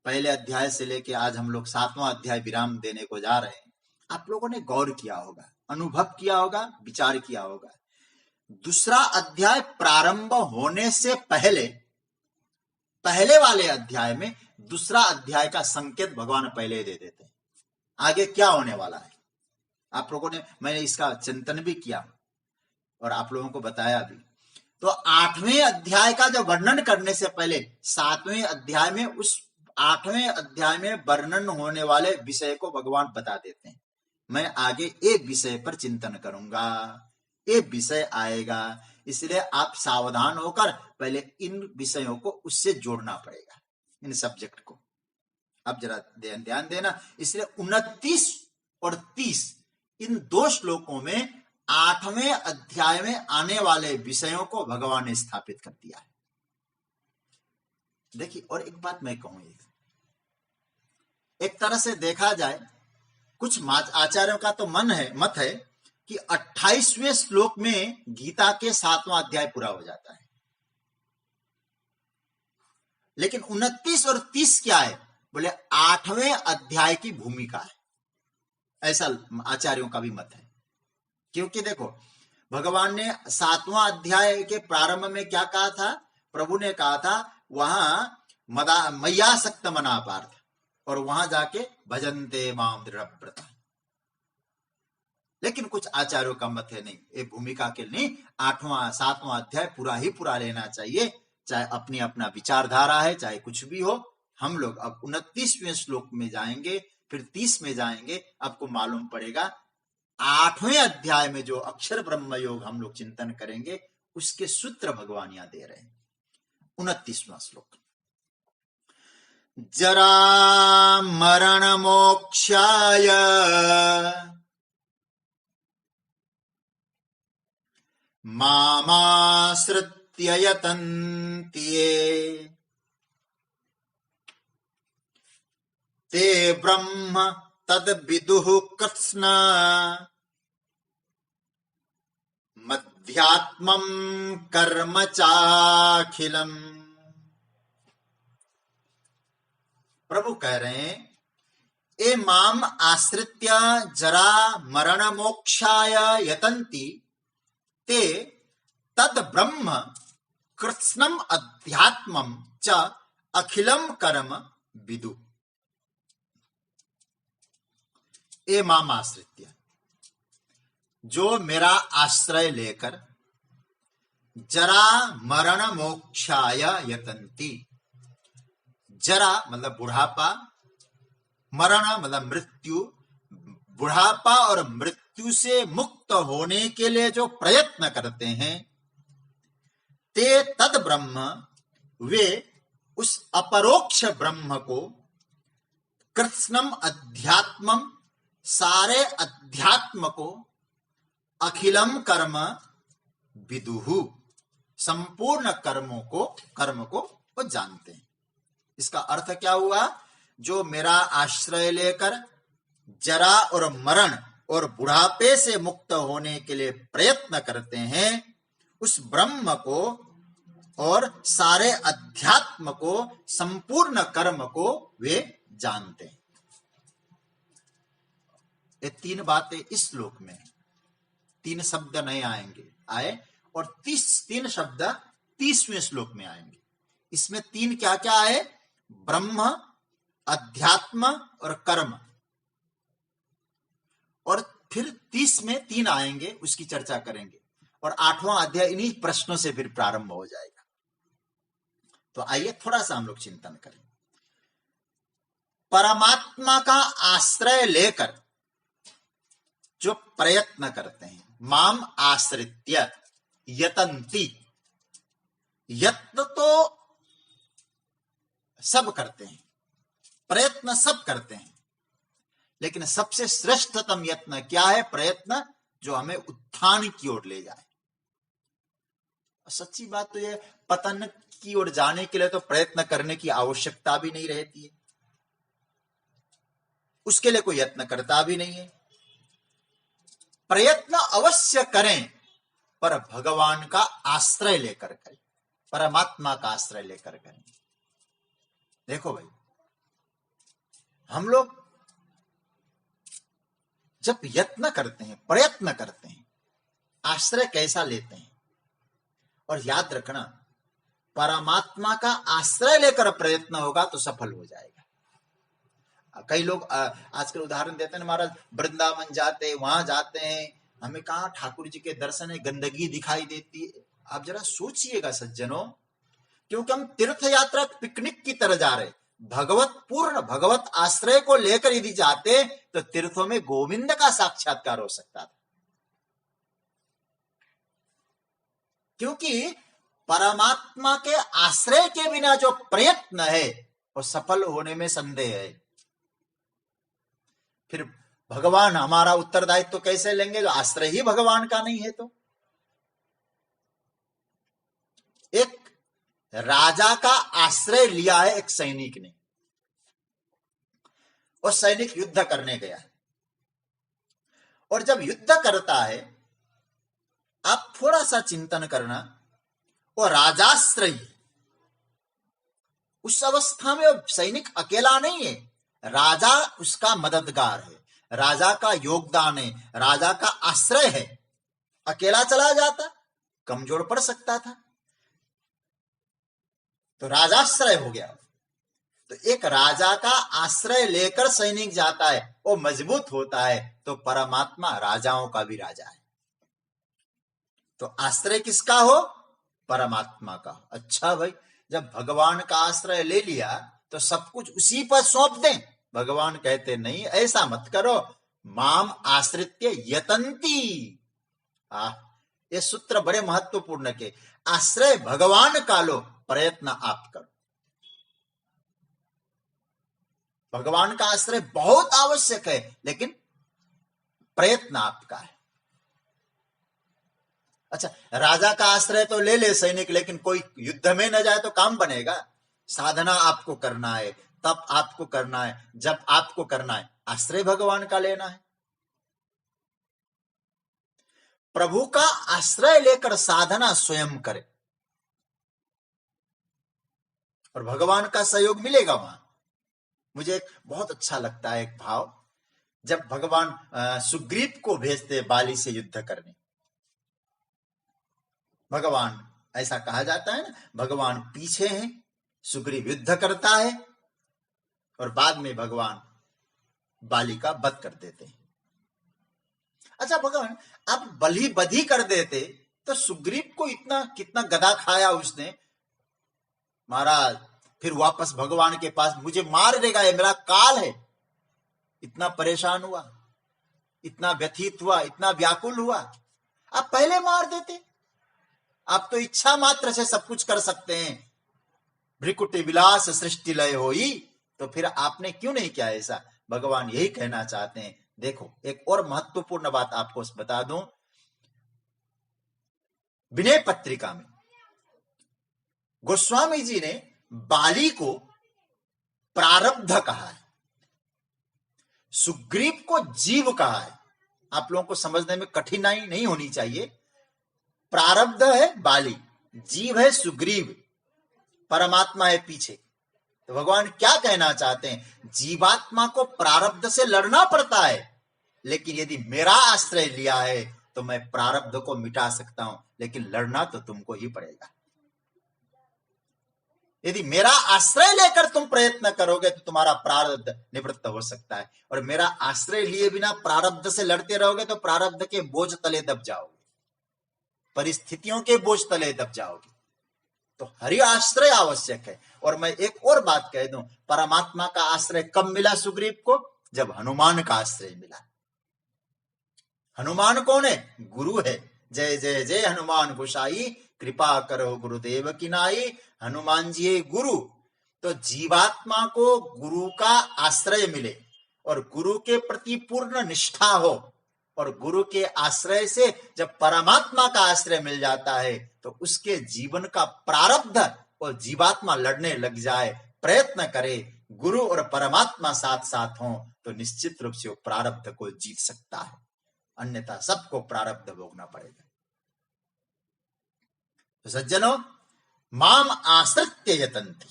S1: पहले अध्याय से लेके आज हम लोग 7वां अध्याय विराम देने को जा रहे हैं। आप लोगों ने गौर किया होगा, अनुभव किया होगा, विचार किया होगा। दूसरा अध्याय प्रारंभ होने से पहले वाले अध्याय में दूसरा अध्याय का संकेत भगवान पहले दे देते हैं, आगे क्या होने वाला है। आप लोगों ने, मैंने इसका चिंतन भी किया और आप लोगों को बताया भी। तो 8वें अध्याय का जो वर्णन करने से पहले 7वें अध्याय में, उस 8वें अध्याय में वर्णन होने वाले विषय को भगवान बता देते हैं। मैं आगे एक विषय पर चिंतन करूंगा, एक विषय आएगा, इसलिए आप सावधान होकर पहले इन विषयों को उससे जोड़ना पड़ेगा, इन सब्जेक्ट को। अब जरा ध्यान देना। इसलिए 29 और 30 इन 2 श्लोकों में 8वें अध्याय में आने वाले विषयों को भगवान ने स्थापित कर दिया है। देखिए, और एक बात मैं कहूं, एक तरह से देखा जाए, कुछ आचार्यों का तो मत है कि 28वें श्लोक में गीता के 7वां अध्याय पूरा हो जाता है। लेकिन 29 और 30 क्या है, बोले 8वें अध्याय की भूमिका है, ऐसा आचार्यों का भी मत है। क्योंकि देखो, भगवान ने 7वां अध्याय के प्रारंभ में क्या कहा था, प्रभु ने कहा था वहां मय्यासक्त मना पार्थ, और वहां जाके भजन्ते माम दृढ़व्रता। लेकिन कुछ आचार्यों का मत है नहीं, ये भूमिका के लिए 8वां 7वां अध्याय पूरा लेना चाहिए, चाहे अपनी अपना विचारधारा है, चाहे कुछ भी हो। हम लोग अब 29वें श्लोक में जाएंगे, फिर 30 में जाएंगे। आपको मालूम पड़ेगा 8वें अध्याय में जो अक्षर ब्रह्म योग हम लोग चिंतन करेंगे, उसके सूत्र भगवान यहां दे रहे हैं। 29वां श्लोक, जरा मरण मोक्षाय मामाश्रित्य यतन्ति ये, ते ब्रह्म तद विदुः कृत्स्न मध्यात्मं कर्म चाखिलम्। प्रभु कह रहे हैं, ए माम आश्रित्य जरा मरण मोक्षाय यतन्ति ते तद ब्रह्म कृत्स्नम अध्यात्मम च अखिलम कर्म विदु। ए माम आश्रित्य, जो मेरा आश्रय लेकर जरा मरण मोक्षाय यतन्ति। जरा मतलब बुढ़ापा, मरण मतलब मृत्यु, बुढ़ापा और मृत्यु से मुक्त होने के लिए जो प्रयत्न करते हैं, ते तद ब्रह्म, वे उस अपरोक्ष ब्रह्म को, कृत्स्नम अध्यात्मम, सारे अध्यात्म को, अखिलम कर्म विदुहु, संपूर्ण कर्म को वो जानते हैं। इसका अर्थ क्या हुआ? जो मेरा आश्रय लेकर जरा और मरण और बुढ़ापे से मुक्त होने के लिए प्रयत्न करते हैं, उस ब्रह्म को और सारे अध्यात्म को, संपूर्ण कर्म को वे जानते हैं। ये तीन बातें इस श्लोक में, तीन शब्द नहीं आए और 3 शब्द 30वें श्लोक में आएंगे। इसमें 3 क्या क्या है? ब्रह्म, अध्यात्म और कर्म। और फिर 30 में 3 आएंगे, उसकी चर्चा करेंगे। और 8वां अध्याय इन्हीं प्रश्नों से फिर प्रारंभ हो जाएगा। तो आइए थोड़ा सा हम लोग चिंतन करें। परमात्मा का आश्रय लेकर जो प्रयत्न करते हैं, माम आश्रित्य यतन्ति। यत्न तो सब करते हैं, प्रयत्न सब करते हैं, लेकिन सबसे श्रेष्ठतम यत्न क्या है? प्रयत्न जो हमें उत्थान की ओर ले जाए। सच्ची बात तो ये, पतन की ओर जाने के लिए तो प्रयत्न करने की आवश्यकता भी नहीं रहती है, उसके लिए कोई यत्न करता भी नहीं है। प्रयत्न अवश्य करें, पर भगवान का आश्रय लेकर करें, परमात्मा का आश्रय लेकर करें। देखो भाई, हम लोग जब यत्न करते हैं, प्रयत्न करते हैं, आश्रय कैसा लेते हैं? और याद रखना, परमात्मा का आश्रय लेकर प्रयत्न होगा तो सफल हो जाएगा। कई लोग आजकल उदाहरण देते हैं, महाराज वृंदावन जाते हैं, वहां जाते हैं, हमें कहा ठाकुर जी के दर्शन है, गंदगी दिखाई देती है। आप जरा सोचिएगा सज्जनों, क्योंकि हम तीर्थ यात्रा पिकनिक की तरह जा रहे, भगवत आश्रय को लेकर यदि जाते तो तीर्थों में गोविंद का साक्षात्कार हो सकता था। क्योंकि परमात्मा के आश्रय के बिना जो प्रयत्न है वो सफल होने में संदेह है। फिर भगवान हमारा उत्तरदायित्व तो कैसे लेंगे, जो आश्रय ही भगवान का नहीं है? तो एक राजा का आश्रय लिया है एक सैनिक ने, और सैनिक युद्ध करने गया है। और जब युद्ध करता है, आप थोड़ा सा चिंतन करना, वो राजाश्रयी, उस अवस्था में वो सैनिक अकेला नहीं है, राजा उसका मददगार है, राजा का योगदान है, राजा का आश्रय है। अकेला चला जाता, कमजोर पड़ सकता था, तो राजाश्रय हो गया। तो एक राजा का आश्रय लेकर सैनिक जाता है, वो मजबूत होता है। तो परमात्मा राजाओं का भी राजा है। तो आश्रय किसका हो? परमात्मा का। अच्छा भाई, जब भगवान का आश्रय ले लिया तो सब कुछ उसी पर सौंप दें? भगवान कहते नहीं, ऐसा मत करो। माम आश्रित्य यतन्ति। ये सूत्र बड़े महत्वपूर्ण के। आश्रय भगवान का लो, प्रयत्न आप करो। भगवान का आश्रय बहुत आवश्यक है, लेकिन प्रयत्न आपका है। अच्छा, राजा का आश्रय तो ले ले सैनिक, लेकिन कोई युद्ध में न जाए तो काम बनेगा? साधना आपको करना है, तब आपको करना है, जब आपको करना है, आश्रय भगवान का लेना है। प्रभु का आश्रय लेकर साधना स्वयं करे और भगवान का सहयोग मिलेगा वहां। मुझे बहुत अच्छा लगता है एक भाव, जब भगवान सुग्रीव को भेजते बाली से युद्ध करने। भगवान, ऐसा कहा जाता है ना, भगवान पीछे हैं सुग्रीव युद्ध करता है और बाद में भगवान बाली का वध कर देते हैं। अच्छा भगवान, आप बलि बधी कर देते तो सुग्रीव को इतना कितना गदा खाया उसने, महाराज फिर वापस भगवान के पास, मुझे मार देगा, ये मेरा काल है, इतना परेशान हुआ, इतना व्यथित हुआ, इतना व्याकुल हुआ। आप पहले मार देते। आप तो इच्छा मात्र से सब कुछ कर सकते हैं। भ्रिकुटी विलास सृष्टि लय होई, तो फिर आपने क्यों नहीं किया ऐसा? भगवान यही कहना चाहते हैं। देखो, एक और महत्वपूर्ण बात आपको बता दूं, विनय पत्रिका में गोस्वामी जी ने बाली को प्रारब्ध कहा है, सुग्रीव को जीव कहा है। आप लोगों को समझने में कठिनाई नहीं होनी चाहिए। प्रारब्ध है बाली, जीव है सुग्रीव, परमात्मा है पीछे। तो भगवान क्या कहना चाहते हैं? जीवात्मा को प्रारब्ध से लड़ना पड़ता है, लेकिन यदि मेरा आश्रय लिया है तो मैं प्रारब्ध को मिटा सकता हूं, लेकिन लड़ना तो तुमको ही पड़ेगा। यदि मेरा आश्रय लेकर तुम प्रयत्न करोगे तो तुम्हारा प्रारब्ध निवृत्त हो सकता है, और मेरा आश्रय लिए बिना प्रारब्ध से लड़ते रहोगे तो प्रारब्ध के बोझ तले दब जाओगे, परिस्थितियों के बोझ तले दब जाओगे। तो हरि आश्रय आवश्यक है। और मैं एक और बात कह दूं, परमात्मा का आश्रय कब मिला सुग्रीव को? जब हनुमान का आश्रय मिला। हनुमान कौन है? गुरु है। जय जय जय हनुमान गोसाई, कृपा करो गुरुदेव की नाई। हनुमान जी है गुरु। तो जीवात्मा को गुरु का आश्रय मिले और गुरु के प्रति पूर्ण निष्ठा हो, और गुरु के आश्रय से जब परमात्मा का आश्रय मिल जाता है तो उसके जीवन का प्रारब्ध और जीवात्मा लड़ने लग जाए, प्रयत्न करे, गुरु और परमात्मा साथ साथ हों, तो निश्चित रूप से वो प्रारब्ध को जीत सकता है, अन्यथा सबको प्रारब्ध भोगना पड़ेगा। तो सज्जनों, माम आश्रित्य यतन्ति,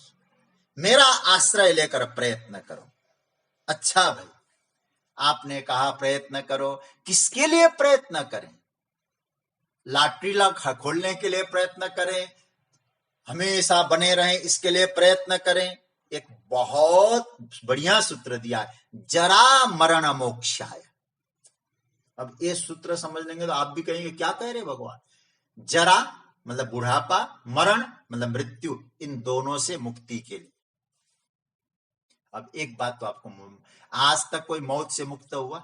S1: मेरा आश्रय लेकर प्रयत्न करो। अच्छा भाई, आपने कहा प्रयत्न करो, किसके लिए प्रयत्न करें? लॉटरी खोलने के लिए प्रयत्न करें, हमेशा बने रहें इसके लिए प्रयत्न करें? एक बहुत बढ़िया सूत्र दिया है, जरा मरण मोक्षाय। अब ये सूत्र समझ लेंगे तो आप भी कहेंगे क्या कह रहे भगवान? जरा मतलब बुढ़ापा, मरण मतलब मृत्यु, इन दोनों से मुक्ति के लिए। अब एक बात तो आपको, आज तक कोई मौत से मुक्त हुआ?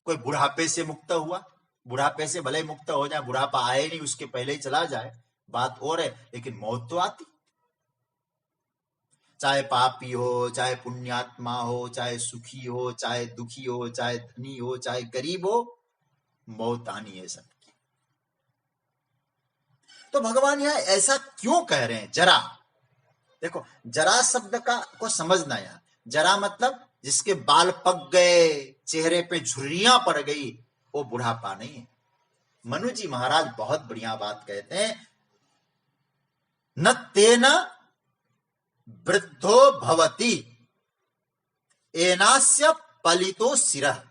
S1: कोई बुढ़ापे से मुक्त हुआ? बुढ़ापे से भले ही मुक्त हो जाए, बुढ़ापा आए नहीं, उसके पहले ही चला जाए, बात और है, लेकिन मौत तो आती। चाहे पापी हो, चाहे पुण्यात्मा हो, चाहे सुखी हो, चाहे दुखी हो, चाहे धनी हो, चाहे गरीब हो, मौत आनी है सबकी। तो भगवान यहां ऐसा क्यों कह रहे हैं? जरा देखो, जरा शब्द को समझना। यहां जरा मतलब जिसके बाल पक गए, चेहरे पे झुर्रियां पड़ गई, वो बुढ़ापा नहीं है। मनु जी महाराज बहुत बढ़िया बात कहते हैं, न तेन वृद्धो भवति एनास्य पलितो सिरः।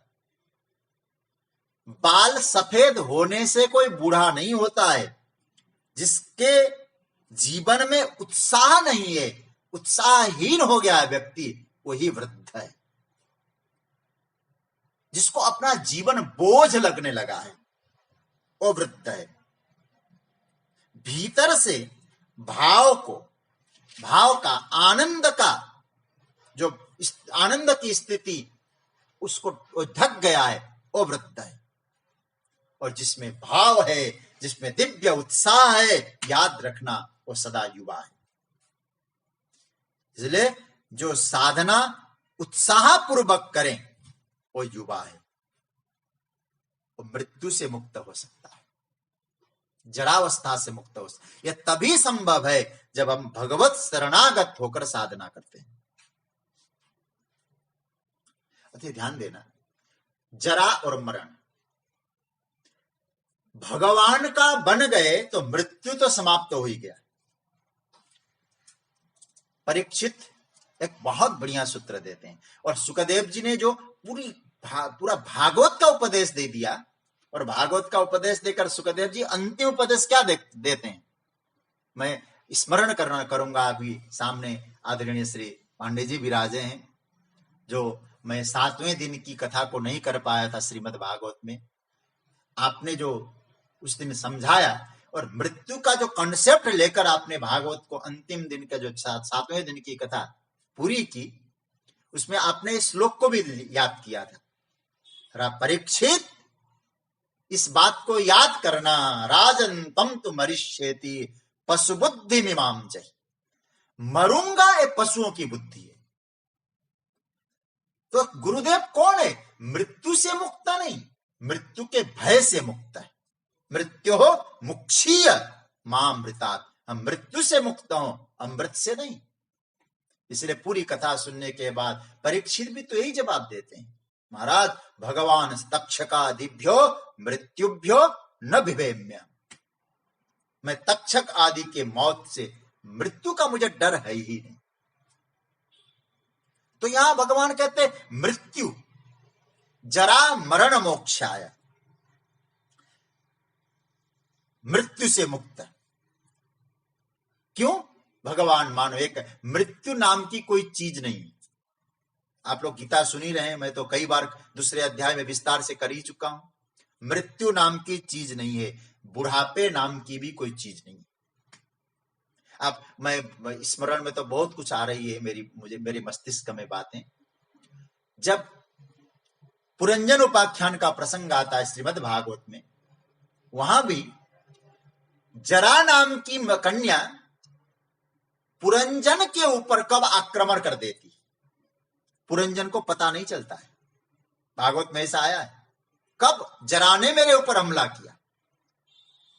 S1: बाल सफेद होने से कोई बूढ़ा नहीं होता है। जिसके जीवन में उत्साह नहीं है, उत्साहहीन हो गया है व्यक्ति, वही वृद्ध है। जिसको अपना जीवन बोझ लगने लगा है, वो वृद्ध है। भीतर से भाव का, आनंद का, जो आनंद की स्थिति उसको ढक गया है, वो वृद्ध है। और जिसमें भाव है, जिसमें दिव्य उत्साह है, याद रखना वो सदा युवा है। इसलिए जो साधना उत्साह पूर्वक करें वो युवा है, वो मृत्यु से मुक्त हो सकता है, जरावस्था से मुक्त हो सकता है। यह तभी संभव है जब हम भगवत शरणागत होकर साधना करते हैं। अति ध्यान देना, जरा और मरण भगवान का बन गए तो मृत्यु तो समाप्त हो ही गया। परीक्षित एक बहुत बढ़िया सूत्र देते हैं, और सुखदेव जी ने जो पूरा भागवत का उपदेश दे दिया, और भागवत का उपदेश देकर सुखदेव जी अंतिम उपदेश क्या देते हैं? मैं स्मरण करना करूंगा। अभी सामने आदरणीय श्री पांडे जी विराजे हैं, जो मैं 7वें दिन की कथा को नहीं कर पाया था श्रीमद् भागवत में। आपने जो उस दिन समझाया और मृत्यु का जो कॉन्सेप्ट लेकर आपने भागवत को अंतिम दिन का जो 7वें दिन की कथा पूरी की, उसमें आपने इस श्लोक को भी याद किया था। परीक्षित, इस बात को याद करना, राजन तम तु मरिष्येति पशु बुद्धि मीमाम जय। मरूंगा ये पशुओं की बुद्धि है। तो गुरुदेव कौन है? मृत्यु से मुक्त नहीं, मृत्यु के भय से मुक्त है। मृत्यु हो मुक्षीय मामृतात्, हम मृत्यु से मुक्त हो, अमृत से नहीं। इसलिए पूरी कथा सुनने के बाद परीक्षित भी तो यही जवाब देते हैं, महाराज भगवान तक्षकादिभ्यो मृत्युभ्यो न बिभेम्य। मैं तक्षक आदि के मौत से, मृत्यु का मुझे डर है ही नहीं। तो यहां भगवान कहते मृत्यु जरा मरण मोक्षाय, मृत्यु से मुक्त। क्यों? भगवान मानो एक मृत्यु नाम की कोई चीज नहीं। आप लोग गीता सुन ही रहे हैं, मैं तो कई बार दूसरे अध्याय में विस्तार से कर ही चुका हूं। मृत्यु नाम की चीज नहीं है, बुढ़ापे नाम की भी कोई चीज नहीं। अब मैं स्मरण में तो बहुत कुछ आ रही है मेरे मस्तिष्क में बातें। जब पुरंजन उपाख्यान का प्रसंग आता है श्रीमद् भागवत में, वहां भी जरा नाम की कन्या पुरंजन के ऊपर कब आक्रमण कर देती, पुरंजन को पता नहीं चलता है। भागवत में ऐसा आया है, कब जरा ने मेरे ऊपर हमला किया।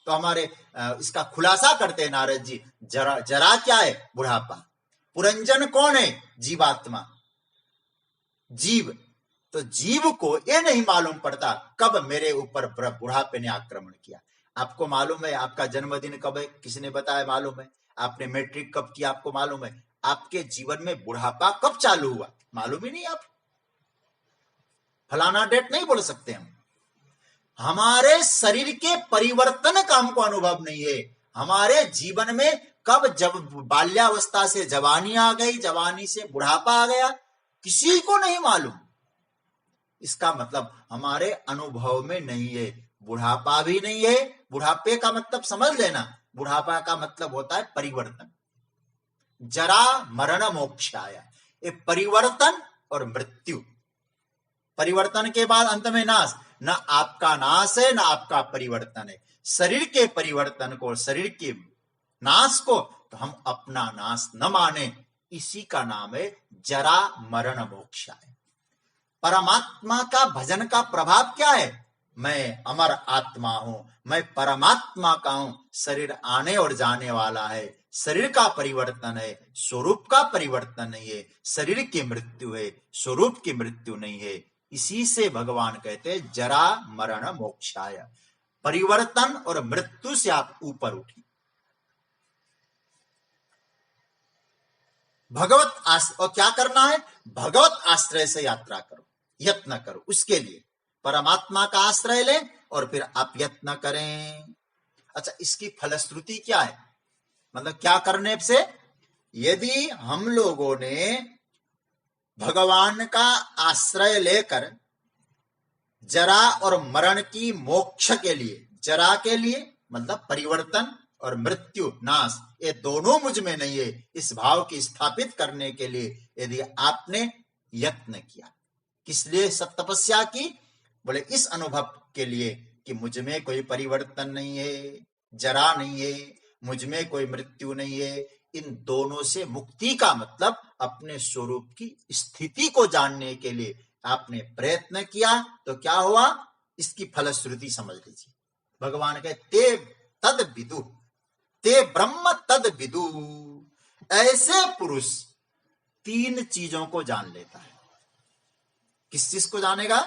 S1: तो हमारे इसका खुलासा करते हैं नारद जी, जरा क्या है? बुढ़ापा। पुरंजन कौन है? जीवात्मा, जीव। तो जीव को ये नहीं मालूम पड़ता कब मेरे ऊपर बुढ़ापे ने आक्रमण किया। आपको मालूम है आपका जन्मदिन कब है? किसने बताया? मालूम है। आपने मैट्रिक कब किया? आपको मालूम है। आपके जीवन में बुढ़ापा कब चालू हुआ? मालूम ही नहीं। आप फलाना डेट नहीं बोल सकते हम। हमारे शरीर के परिवर्तन का हमको अनुभव नहीं है। हमारे जीवन में कब, जब बाल्यावस्था से जवानी आ गई, जवानी से बुढ़ापा आ गया, किसी को नहीं मालूम। इसका मतलब हमारे अनुभव में नहीं है। बुढ़ापा भी नहीं है। बुढ़ापे का मतलब समझ लेना, बुढ़ापा का मतलब होता है परिवर्तन। जरा मरण मोक्षाय, ये परिवर्तन और मृत्यु। परिवर्तन के बाद अंत में नाश। न आपका नाश है, न आपका परिवर्तन है। शरीर के परिवर्तन को, शरीर के नाश को तो हम अपना नाश न माने, इसी का नाम है जरा मरण मोक्षाय। परमात्मा का भजन का प्रभाव क्या है? मैं अमर आत्मा हूं, मैं परमात्मा का हूं। शरीर आने और जाने वाला है, शरीर का परिवर्तन है, स्वरूप का परिवर्तन नहीं है। शरीर की मृत्यु है, स्वरूप की मृत्यु नहीं है। इसी से भगवान कहते हैं जरा मरण मोक्षाय। परिवर्तन और मृत्यु से आप ऊपर उठिए। भगवत आश्रय, और क्या करना है? भगवत आश्रय से यात्रा करो, यत्न करो। उसके लिए परमात्मा का आश्रय लें और फिर आप यत्न करें। अच्छा, इसकी फलश्रुति क्या है? मतलब क्या करने से? यदि हम लोगों ने भगवान का आश्रय लेकर जरा और मरण की मोक्ष के लिए, जरा के लिए मतलब परिवर्तन और मृत्यु नाश, ये दोनों मुझ में नहीं है, इस भाव की स्थापित करने के लिए यदि आपने यत्न किया। किस लिए सब तपस्या की? बोले इस अनुभव के लिए कि मुझ में कोई परिवर्तन नहीं है, जरा नहीं है, मुझ में कोई मृत्यु नहीं है। इन दोनों से मुक्ति का मतलब अपने स्वरूप की स्थिति को जानने के लिए आपने प्रयत्न किया। तो क्या हुआ? इसकी फलश्रुति समझ लीजिए। भगवान कहते ते तद विदु, ते ब्रह्म तद विदु। ऐसे पुरुष 3 चीजों को जान लेता है। किस चीज को जानेगा?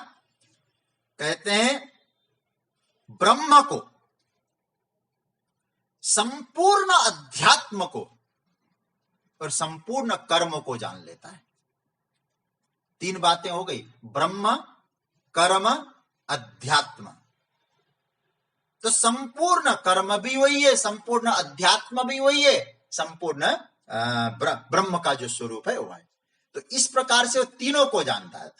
S1: कहते हैं ब्रह्म को, संपूर्ण अध्यात्म को और संपूर्ण कर्म को जान लेता है। 3 बातें हो गई, ब्रह्म, कर्म, अध्यात्म। तो संपूर्ण कर्म भी वही है, संपूर्ण अध्यात्म भी वही है। संपूर्ण ब्रह्म का जो स्वरूप है वो है। तो इस प्रकार से वो तीनों को जानता है।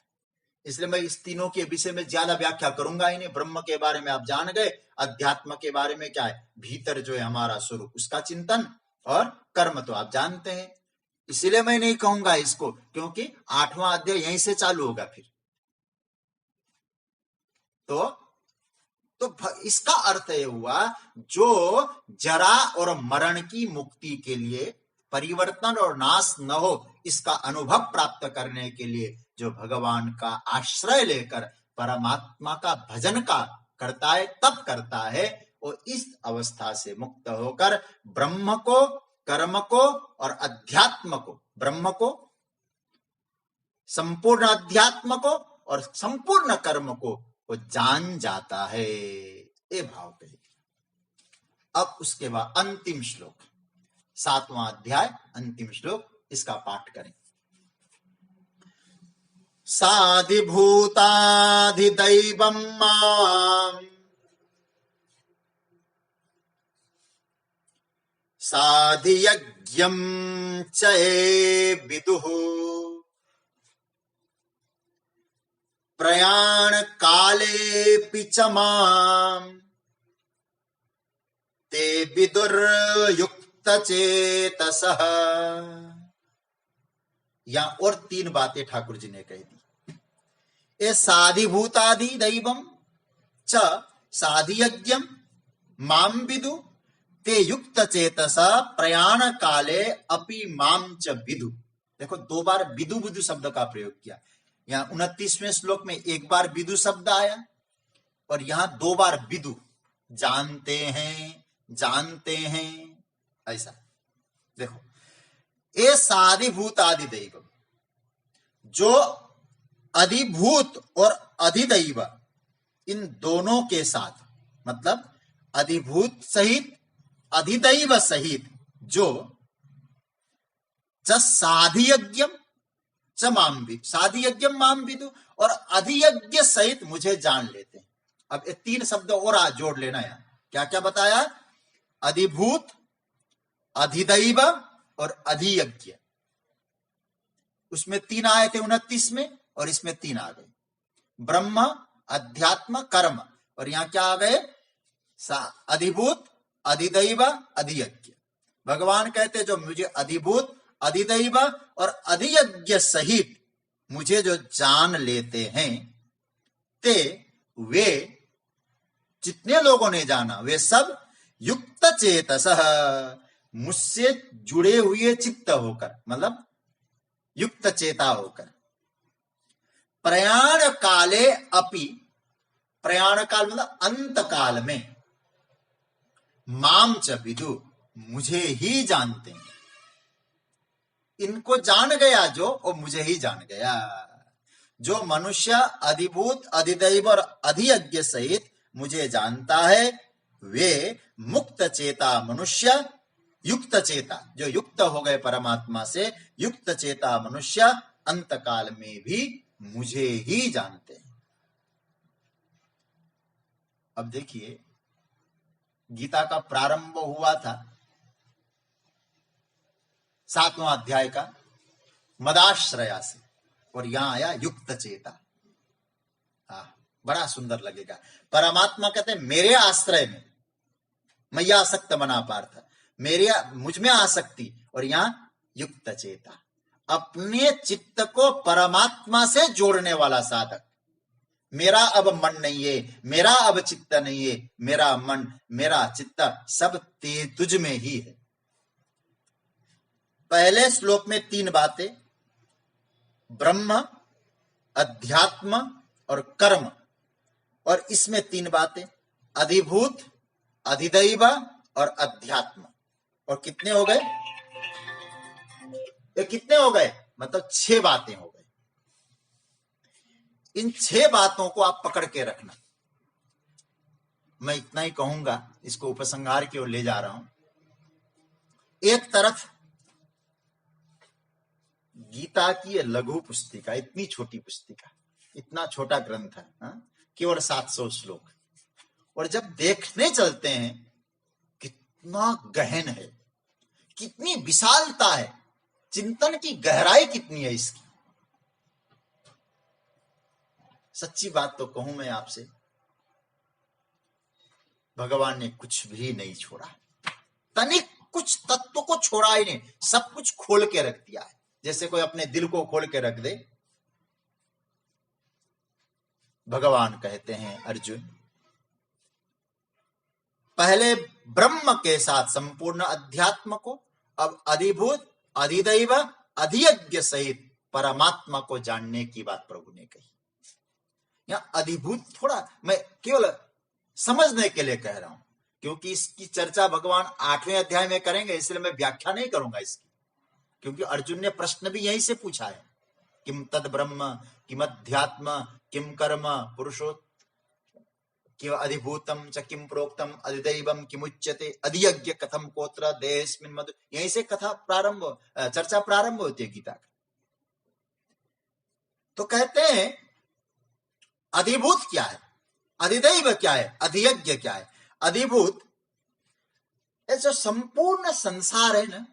S1: इसलिए मैं इस तीनों के विषय में ज्यादा व्याख्या करूंगा ही नहीं। ब्रह्म के बारे में आप जान गए, अध्यात्म के बारे में क्या है, भीतर जो है हमारा स्वरूप, उसका चिंतन, और कर्म तो आप जानते हैं। इसीलिए मैं नहीं कहूंगा इसको, क्योंकि 8वां अध्याय यहीं से चालू होगा फिर। तो इसका अर्थ ये हुआ, जो जरा और मरण की मुक्ति के लिए, परिवर्तन और नाश न हो इसका अनुभव प्राप्त करने के लिए जो भगवान का आश्रय लेकर परमात्मा का भजन का करता है, तप करता है, वो इस अवस्था से मुक्त होकर ब्रह्म को, कर्म को और अध्यात्म को, ब्रह्म को, संपूर्ण अध्यात्म को और संपूर्ण कर्म को वो जान जाता है। ये भाव कहे। अब उसके बाद अंतिम श्लोक, 7वां अध्याय अंतिम श्लोक, इसका पाठ करें। साधिभूताधिदैवं मां साधियज्ञं च ये विदुः प्रयाण कालेऽपि च मां ते विदुर्युक्तचेतसः। यहां और 3 बातें ठाकुर जी ने कह दी। ये साधिभूतादि दैवम च साधियज्ञम माम विदु ते युक्त चेतस प्रयाण काले अपि माम च विदु। देखो 2 बार विदु विदु शब्द का प्रयोग किया। यहाँ 29वें श्लोक में 1 बार विदु शब्द आया और यहाँ 2 बार विदु, जानते हैं, जानते हैं, ऐसा। देखो, ये साधिभूत आदि दैव, जो अधिभूत और अधिदैव, इन दोनों के साथ, मतलब अधिभूत सहित अधिदैव सहित, जो साधियज्ञम च माम विदु, साधियज्ञम माम विदु, और अधियज्ञ सहित मुझे जान लेते हैं। अब ये 3 शब्द और आज जोड़ लेना है। क्या क्या बताया? अधिभूत, अधिदैव और अधियज्ञ। उसमें 3 आए थे 29 में, और इसमें 3 आ गए, ब्रह्म, अध्यात्म, कर्म। और यहां क्या आ गए? अधिभूत, अधिदैव, अधियज्ञ। भगवान कहते जो मुझे अधिभूत, अधिदैव और अधियज्ञ सहित मुझे जो जान लेते हैं, ते वे, जितने लोगों ने जाना, वे सब युक्त चेतसः, मुझसे जुड़े हुए चित्त होकर, मतलब युक्त चेता होकर, प्रयाण काले अपि, प्रयाण काल मतलब अंत काल में, माम च विदु, मुझे ही जानते हैं। इनको जान गया जो, वो मुझे ही जान गया। जो मनुष्य अधिभूत, अधिदैव और अधियज्ञ सहित मुझे जानता है, वे मुक्त चेता मनुष्य, युक्त चेता, जो युक्त हो गए परमात्मा से, युक्त चेता मनुष्य अंत काल में भी मुझे ही जानते हैं। अब देखिए, गीता का प्रारंभ हुआ था 7वां अध्याय का मदाश्रया से, और यहां आया युक्त चेता। बड़ा सुंदर लगेगा। परमात्मा कहते हैं मेरे आश्रय में मैया आसक्त बना पार्थ, मेरे मुझ में आसक्ति, और यहां युक्त चेता, अपने चित्त को परमात्मा से जोड़ने वाला साधक। मेरा अब मन नहीं है, मेरा अब चित्त नहीं है, मेरा मन, मेरा चित्त सब तुझ में ही है। पहले श्लोक में 3 बातें, ब्रह्म, अध्यात्म और कर्म, और इसमें 3 बातें, अधिभूत, अधिदैव और अध्यात्म। और कितने हो गए? ये कितने हो गए? मतलब 6 बातें हो गई। इन 6 बातों को आप पकड़ के रखना। मैं इतना ही कहूंगा, इसको उपसंहार की ओर ले जा रहा हूं। एक तरफ गीता की ये लघु पुस्तिका, इतनी छोटी पुस्तिका, इतना छोटा ग्रंथ है, केवल 700 श्लोक, और जब देखने चलते हैं कितना गहन है, कितनी विशालता है, चिंतन की गहराई कितनी है इसकी। सच्ची बात तो कहूं मैं आपसे, भगवान ने कुछ भी नहीं छोड़ा, तनिक कुछ तत्व को छोड़ा ही नहीं, सब कुछ खोल के रख दिया है। जैसे कोई अपने दिल को खोल के रख दे। भगवान कहते हैं अर्जुन, पहले ब्रह्म के साथ संपूर्ण अध्यात्म को, अब अधिभूत अधिदैव अधियज्ञ सहित परमात्मा को जानने की बात प्रभु ने कही। यहां अधिभूत थोड़ा मैं केवल समझने के लिए कह रहा हूं, क्योंकि इसकी चर्चा भगवान 8वें अध्याय में करेंगे, इसलिए मैं व्याख्या नहीं करूंगा इसकी। क्योंकि अर्जुन ने प्रश्न भी यहीं से पूछा है, किम तद ब्रह्म किम अध्यात्म किम कर्म पुरुषो किम अधिभूतम च किम प्रोक्तम अधिदैवम किमुच्यते अधियज्ञ कथम कोत्र देहस्मिन् मधु। यहीं से कथा प्रारंभ, चर्चा प्रारंभ होती है गीता की। तो कहते हैं अधिभूत क्या है, अधिदैव क्या है, अधियज्ञ क्या है। अधिभूत ये जो संपूर्ण संसार है ना,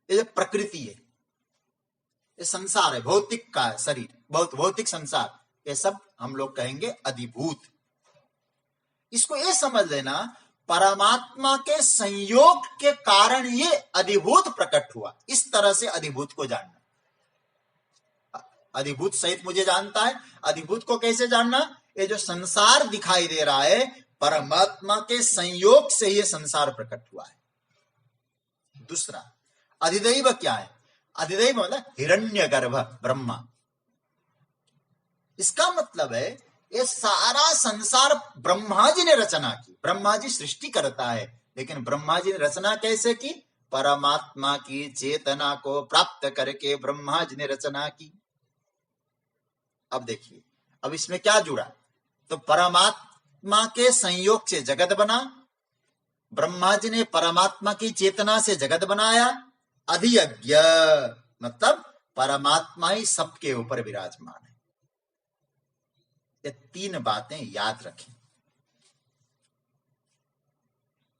S1: ये जो प्रकृति है, ये संसार है, भौतिक का शरीर, बहुत भौतिक संसार, ये सब हम लोग कहेंगे अधिभूत। इसको ये समझ लेना, परमात्मा के संयोग के कारण ये अधिभूत प्रकट हुआ। इस तरह से अधिभूत को जानना। अधिभूत सहित मुझे जानता है, अधिभूत को कैसे जानना? ये जो संसार दिखाई दे रहा है, परमात्मा के संयोग से ये संसार प्रकट हुआ है। दूसरा, अधिदैव क्या है? अधिदैव मतलब हिरण्यगर्भ ब्रह्मा। इसका मतलब है ये सारा संसार ब्रह्मा जी ने रचना की। ब्रह्मा जी सृष्टि करता है, लेकिन ब्रह्मा जी ने रचना कैसे की? परमात्मा की चेतना को प्राप्त करके ब्रह्मा जी ने रचना की। अब देखिए, अब इसमें क्या जुड़ा? तो परमात्मा के संयोग से जगत बना, ब्रह्मा जी ने परमात्मा की चेतना से जगत बनाया। अधियज्ञ मतलब परमात्मा ही सबके ऊपर विराजमान है। ये तीन बातें याद रखें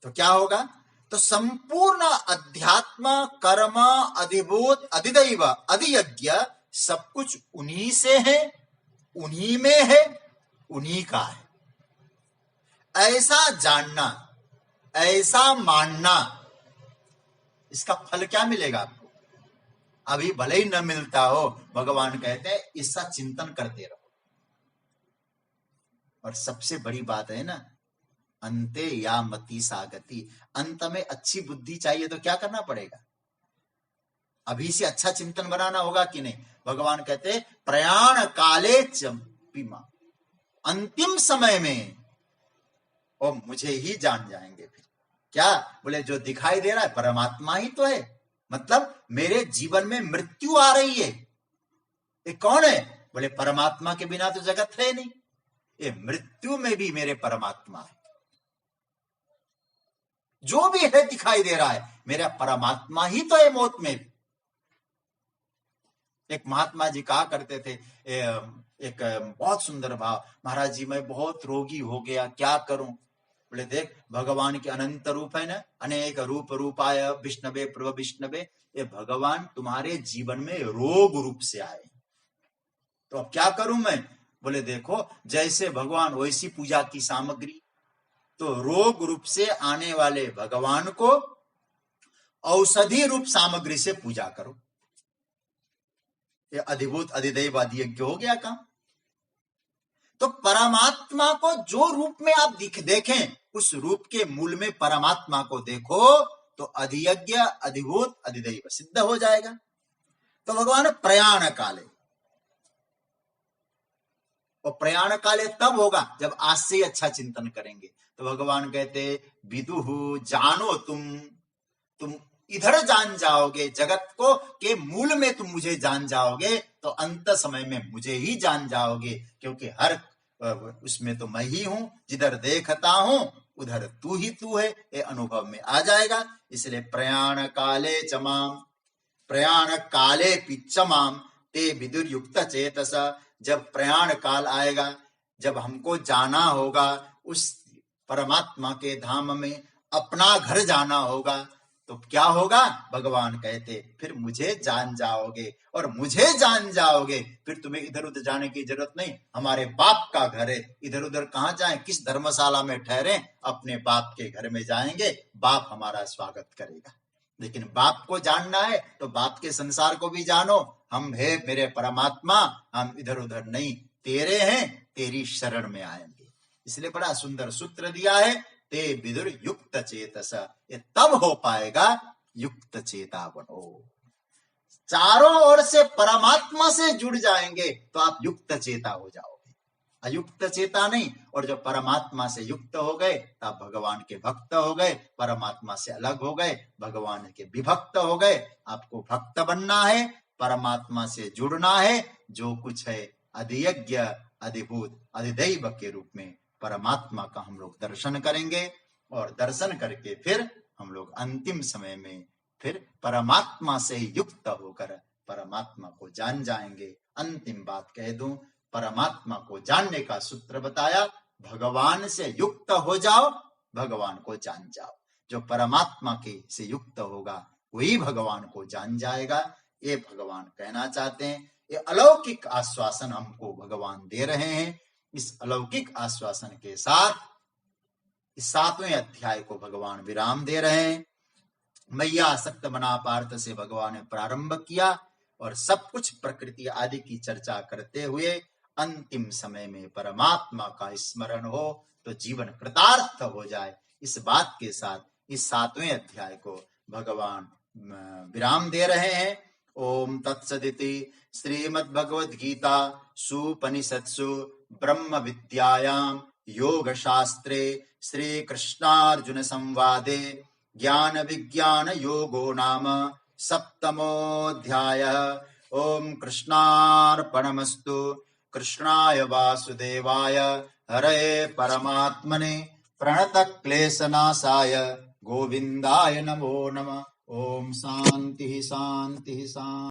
S1: तो क्या होगा? तो संपूर्ण अध्यात्म कर्म अधिभूत अधिदैव अधियज्ञ सब कुछ उन्हीं से है, उन्हीं में है, उन्हीं का है। ऐसा जानना, ऐसा मानना, इसका फल क्या मिलेगा आपको? अभी भले ही न मिलता हो, भगवान कहते हैं इसका चिंतन करते रहो। और सबसे बड़ी बात है ना, अंते या मति सागति, अंत में अच्छी बुद्धि चाहिए तो क्या करना पड़ेगा? अभी से अच्छा चिंतन बनाना होगा कि नहीं? भगवान कहते हैं प्रयाण काले चंपिमा, अंतिम समय में वो मुझे ही जान जाएंगे। फिर क्या बोले? जो दिखाई दे रहा है परमात्मा ही तो है। मतलब मेरे जीवन में मृत्यु आ रही है, ये कौन है? बोले परमात्मा के बिना तो जगत है नहीं। ये मृत्यु में भी मेरे परमात्मा है। जो भी है दिखाई दे रहा है, मेरा परमात्मा ही तो है मौत में भी। एक महात्मा जी कहा करते थे, एक बहुत सुंदर भाव, महाराज जी मैं बहुत रोगी हो गया, क्या करूं? बोले देख, भगवान के अनंत रूप है ना, अनेक रूप रूपाय विष्णवे प्रभ विष्णवे। ये भगवान तुम्हारे जीवन में रोग रूप से आए, तो अब क्या करूं मैं? बोले देखो, जैसे भगवान वैसी पूजा की सामग्री। तो रोग रूप से आने वाले भगवान को औषधि रूप सामग्री से पूजा करो। ये अधिभूत अधिदैव अधियज्ञ हो गया काम। तो परमात्मा को जो रूप में आप देखें, उस रूप के मूल में परमात्मा को देखो, तो अधियज्ञ अधिभूत अधिदैव सिद्ध हो जाएगा। तो भगवान प्रयाण काले, और प्रयाण काले तब होगा जब आज से ही अच्छा चिंतन करेंगे। तो भगवान कहते विदुहु, जानो तुम इधर जान जाओगे, जगत को के मूल में तुम मुझे जान जाओगे, तो अंत समय में मुझे ही जान जाओगे। क्योंकि हर उसमें तो मैं ही हूं, जिधर देखता हूं उधर तू ही तू है, ये अनुभव में आ जाएगा। इसलिए प्रयाण काले चमाम, प्रयाण काले पिचमाम ते विदुर्युक्त चेतस। जब प्रयाण काल आएगा, जब हमको जाना होगा उस परमात्मा के धाम में, अपना घर जाना होगा, तो क्या होगा? भगवान कहते फिर मुझे जान जाओगे, और मुझे जान जाओगे फिर तुम्हें इधर उधर जाने की जरूरत नहीं। हमारे बाप का घर है, इधर उधर कहां जाएं, किस धर्मशाला में ठहरे, अपने बाप के घर में जाएंगे, बाप हमारा स्वागत करेगा। लेकिन बाप को जानना है तो बाप के संसार को भी जानो। हम है मेरे परमात्मा, हम इधर उधर नहीं, तेरे हैं, तेरी शरण में आएंगे। इसलिए बड़ा सुंदर सूत्र दिया है, ते विदुर युक्त चेतस। ये तब हो पाएगा युक्त चेता बनो। चारों ओर से परमात्मा से जुड़ जाएंगे तो आप युक्त चेता हो जाओगे, अयुक्त चेता नहीं। और जब परमात्मा से युक्त हो गए तो आप भगवान के भक्त हो गए, परमात्मा से अलग हो गए, भगवान के विभक्त हो गए। आपको भक्त बनना है, परमात्मा से जुड़ना है। जो कुछ है अधियज्ञ, अधिभूत, अधिदैव के रूप में परमात्मा का हम लोग दर्शन करेंगे, और दर्शन करके फिर हम लोग अंतिम समय में फिर परमात्मा से युक्त होकर परमात्मा को जान जाएंगे। अंतिम बात कह दूं, परमात्मा को जानने का सूत्र बताया, भगवान से युक्त हो जाओ, भगवान को जान जाओ। जो परमात्मा के से युक्त होगा वही भगवान को जान जाएगा। ये भगवान कहना चाहते हैं। ये अलौकिक आश्वासन हमको भगवान दे रहे हैं। इस अलौकिक आश्वासन के साथ इस 7वें अध्याय को भगवान विराम दे रहे हैं। मैया सक्त मना पार्थ से भगवान ने प्रारंभ किया, और सब कुछ प्रकृति आदि की चर्चा करते हुए अंतिम समय में परमात्मा का स्मरण हो तो जीवन कृतार्थ हो जाए, इस बात के साथ इस 7वें अध्याय को भगवान विराम दे रहे हैं। ओम तत्सदिति श्रीमद्भगवद गीता सुपनिषत्सु ब्रह्म विद्यायाम योग शास्त्रे श्री कृष्णार्जुन संवादे ज्ञान विज्ञान योगो नाम सप्तमोऽध्यायः। ओम कृष्णार्पणमस्तु। कृष्णाय वासुदेवाय हरये परमात्मने प्रणतक्लेशनाशाय गोविन्दाय नमो नमः। ओम शांति शांति शांति।